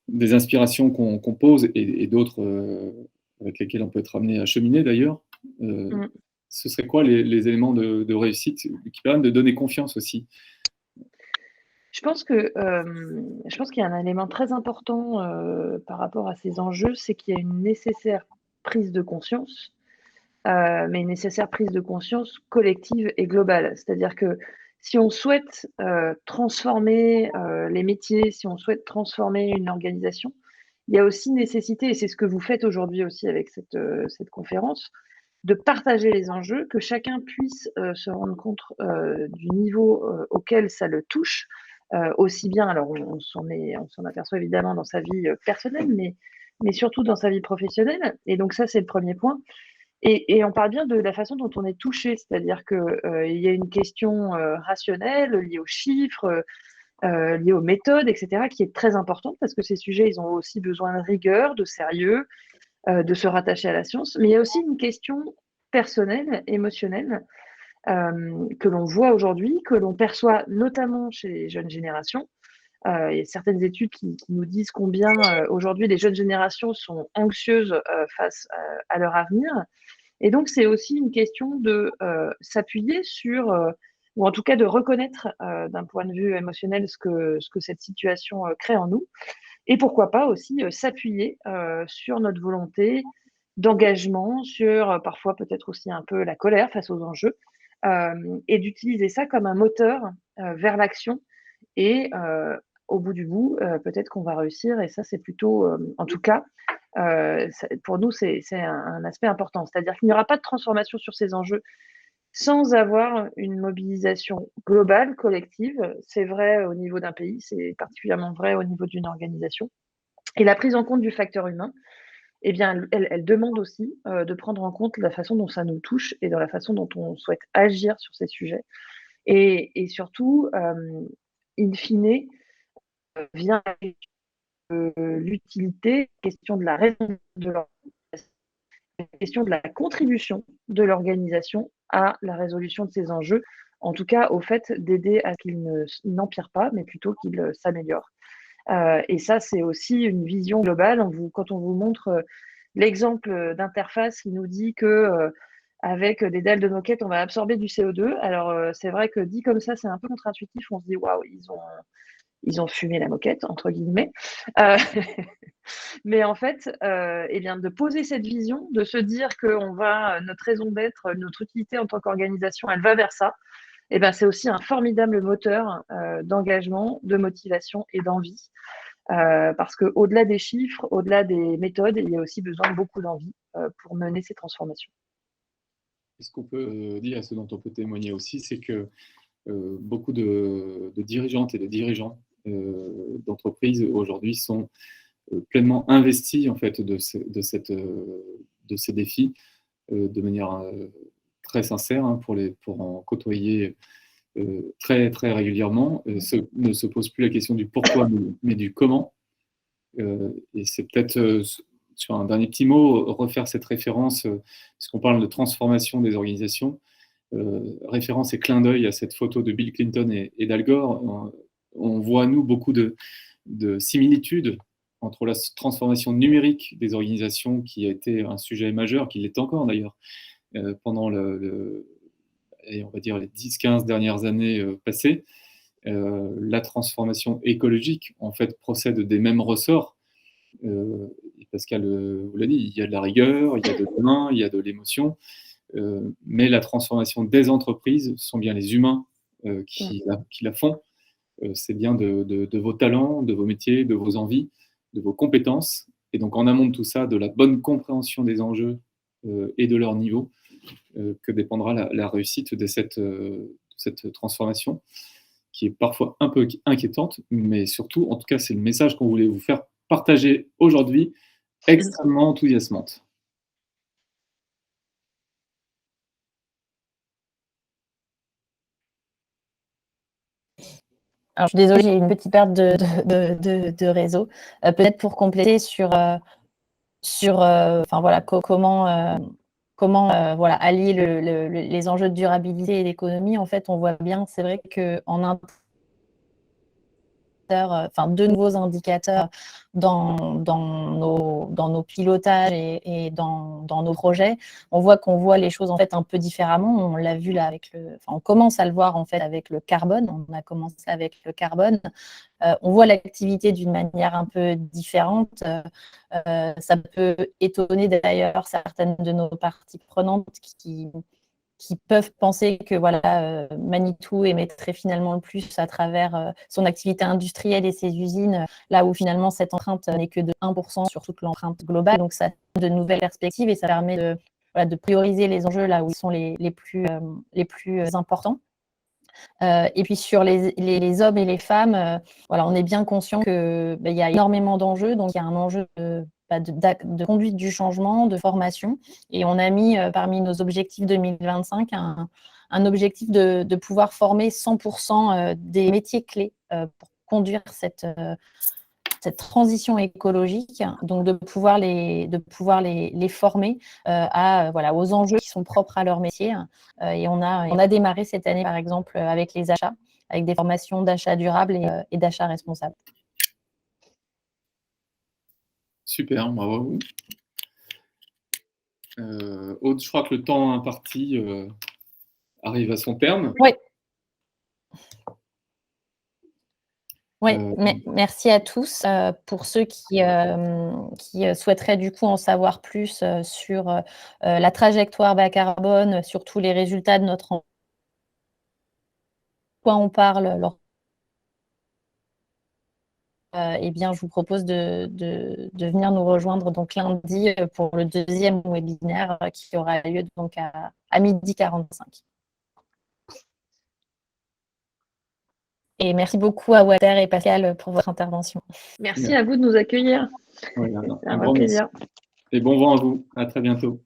des inspirations qu'on pose et d'autres avec lesquelles on peut être amené à cheminer d'ailleurs? Ce serait quoi les éléments de réussite qui permettent de donner confiance aussi? Je pense qu'il y a un élément très important par rapport à ces enjeux, c'est qu'il y a une nécessaire prise de conscience, mais une nécessaire prise de conscience collective et globale. C'est-à-dire que si on souhaite transformer les métiers, si on souhaite transformer une organisation, il y a aussi nécessité, et c'est ce que vous faites aujourd'hui aussi avec cette conférence, de partager les enjeux, que chacun puisse se rendre compte du niveau auquel ça le touche, aussi bien, alors on s'en aperçoit évidemment dans sa vie personnelle, mais surtout dans sa vie professionnelle. Et donc ça, c'est le premier point. Et on parle bien de la façon dont on est touché, c'est-à-dire qu'il y a une question rationnelle liée aux chiffres, liée aux méthodes, etc., qui est très importante, parce que ces sujets, ils ont aussi besoin de rigueur, de sérieux, de se rattacher à la science. Mais il y a aussi une question personnelle, émotionnelle, que l'on voit aujourd'hui, que l'on perçoit notamment chez les jeunes générations. Il y a certaines études qui nous disent combien aujourd'hui les jeunes générations sont anxieuses face à leur avenir. Et donc, c'est aussi une question de s'appuyer sur, ou en tout cas de reconnaître d'un point de vue émotionnel ce que cette situation crée en nous. Et pourquoi pas aussi s'appuyer sur notre volonté d'engagement, sur parfois peut-être aussi un peu la colère face aux enjeux, et d'utiliser ça comme un moteur vers l'action. Et au bout du bout, peut-être qu'on va réussir. Et ça, c'est plutôt, en tout cas, pour nous, c'est un aspect important. C'est-à-dire qu'il n'y aura pas de transformation sur ces enjeux sans avoir une mobilisation globale, collective. C'est vrai au niveau d'un pays, c'est particulièrement vrai au niveau d'une organisation. Et la prise en compte du facteur humain, eh bien, elle demande aussi de prendre en compte la façon dont ça nous touche et dans la façon dont on souhaite agir sur ces sujets. Et surtout, in fine, vient l'utilité, la question de la raison de l'organisation, la question de la contribution de l'organisation à la résolution de ces enjeux, en tout cas au fait d'aider à ce qu'ils n'empirent pas, mais plutôt qu'ils s'améliorent. Et ça, c'est aussi une vision globale. Quand on vous montre l'exemple d'interface qui nous dit que avec des dalles de moquette, on va absorber du CO2. Alors, c'est vrai que dit comme ça, c'est un peu contre-intuitif. On se dit, waouh, ils ont fumé la moquette, entre guillemets. Mais en fait, eh bien, de poser cette vision, de se dire que notre raison d'être, notre utilité en tant qu'organisation, elle va vers ça, eh ben, c'est aussi un formidable moteur d'engagement, de motivation et d'envie. Parce qu'au-delà des chiffres, au-delà des méthodes, il y a aussi besoin de beaucoup d'envie pour mener ces transformations. Ce qu'on peut dire, ce dont on peut témoigner aussi, c'est que beaucoup de dirigeantes et de dirigeants d'entreprises aujourd'hui sont pleinement investis en fait de ces défis de manière très sincères hein, pour en côtoyer très, très régulièrement, ne se pose plus la question du pourquoi, mais du comment. Et c'est peut-être, sur un dernier petit mot, refaire cette référence, puisqu'on parle de transformation des organisations, référence et clin d'œil à cette photo de Bill Clinton et d'Al Gore. On voit, nous, beaucoup de similitudes entre la transformation numérique des organisations, qui a été un sujet majeur, qui l'est encore d'ailleurs, pendant et on va dire les 10-15 dernières années passées. La transformation écologique, en fait, procède des mêmes ressorts. Pascal vous l'a dit, il y a de la rigueur, il y a de l'humain, il y a de l'émotion, mais la transformation des entreprises, ce sont bien les humains qui la font. C'est bien de vos talents, de vos métiers, de vos envies, de vos compétences. Et donc, en amont de tout ça, de la bonne compréhension des enjeux et de leur niveau, que dépendra la réussite de cette transformation, qui est parfois un peu inquiétante, mais surtout, en tout cas, c'est le message qu'on voulait vous faire partager aujourd'hui, extrêmement enthousiasmante. Alors, je suis désolée, j'ai une petite perte de réseau. Peut-être pour compléter sur enfin, voilà, comment voilà, allier les enjeux de durabilité et d'économie. En fait, on voit bien, c'est vrai qu'en enfin, de nouveaux indicateurs dans nos pilotages et dans nos projets, on voit les choses en fait un peu différemment. On l'a vu là on commence à le voir en fait avec le carbone. On a commencé avec le carbone. On voit l'activité d'une manière un peu différente. Ça peut étonner d'ailleurs certaines de nos parties prenantes qui peuvent penser que voilà, Manitou émettrait finalement le plus à travers son activité industrielle et ses usines, là où finalement cette empreinte n'est que de 1% sur toute l'empreinte globale. Donc ça donne de nouvelles perspectives et ça permet de prioriser les enjeux là où ils sont les plus importants. Et puis sur les hommes et les femmes, voilà, on est bien conscient qu'il y a énormément d'enjeux. Donc il y a un enjeu de conduite du changement, de formation. Et on a mis parmi nos objectifs 2025 un objectif de pouvoir former 100% des métiers clés pour conduire cette transition écologique, donc de pouvoir les former voilà, aux enjeux qui sont propres à leur métier. Et on a démarré cette année, par exemple, avec les achats, avec des formations d'achat durable et d'achat responsable. Super, bravo. Aude, je crois que le temps imparti arrive à son terme. Oui. Oui, merci à tous. Pour ceux qui souhaiteraient du coup en savoir plus sur la trajectoire bas carbone, sur tous les résultats de notre quoi on parle, eh bien, je vous propose de venir nous rejoindre donc lundi pour le deuxième webinaire qui aura lieu donc à 12h45. Et merci beaucoup à Walter et Pascal pour votre intervention. Merci à vous de nous accueillir. Voilà, C'est un vrai plaisir. Et bon vent à vous. À très bientôt.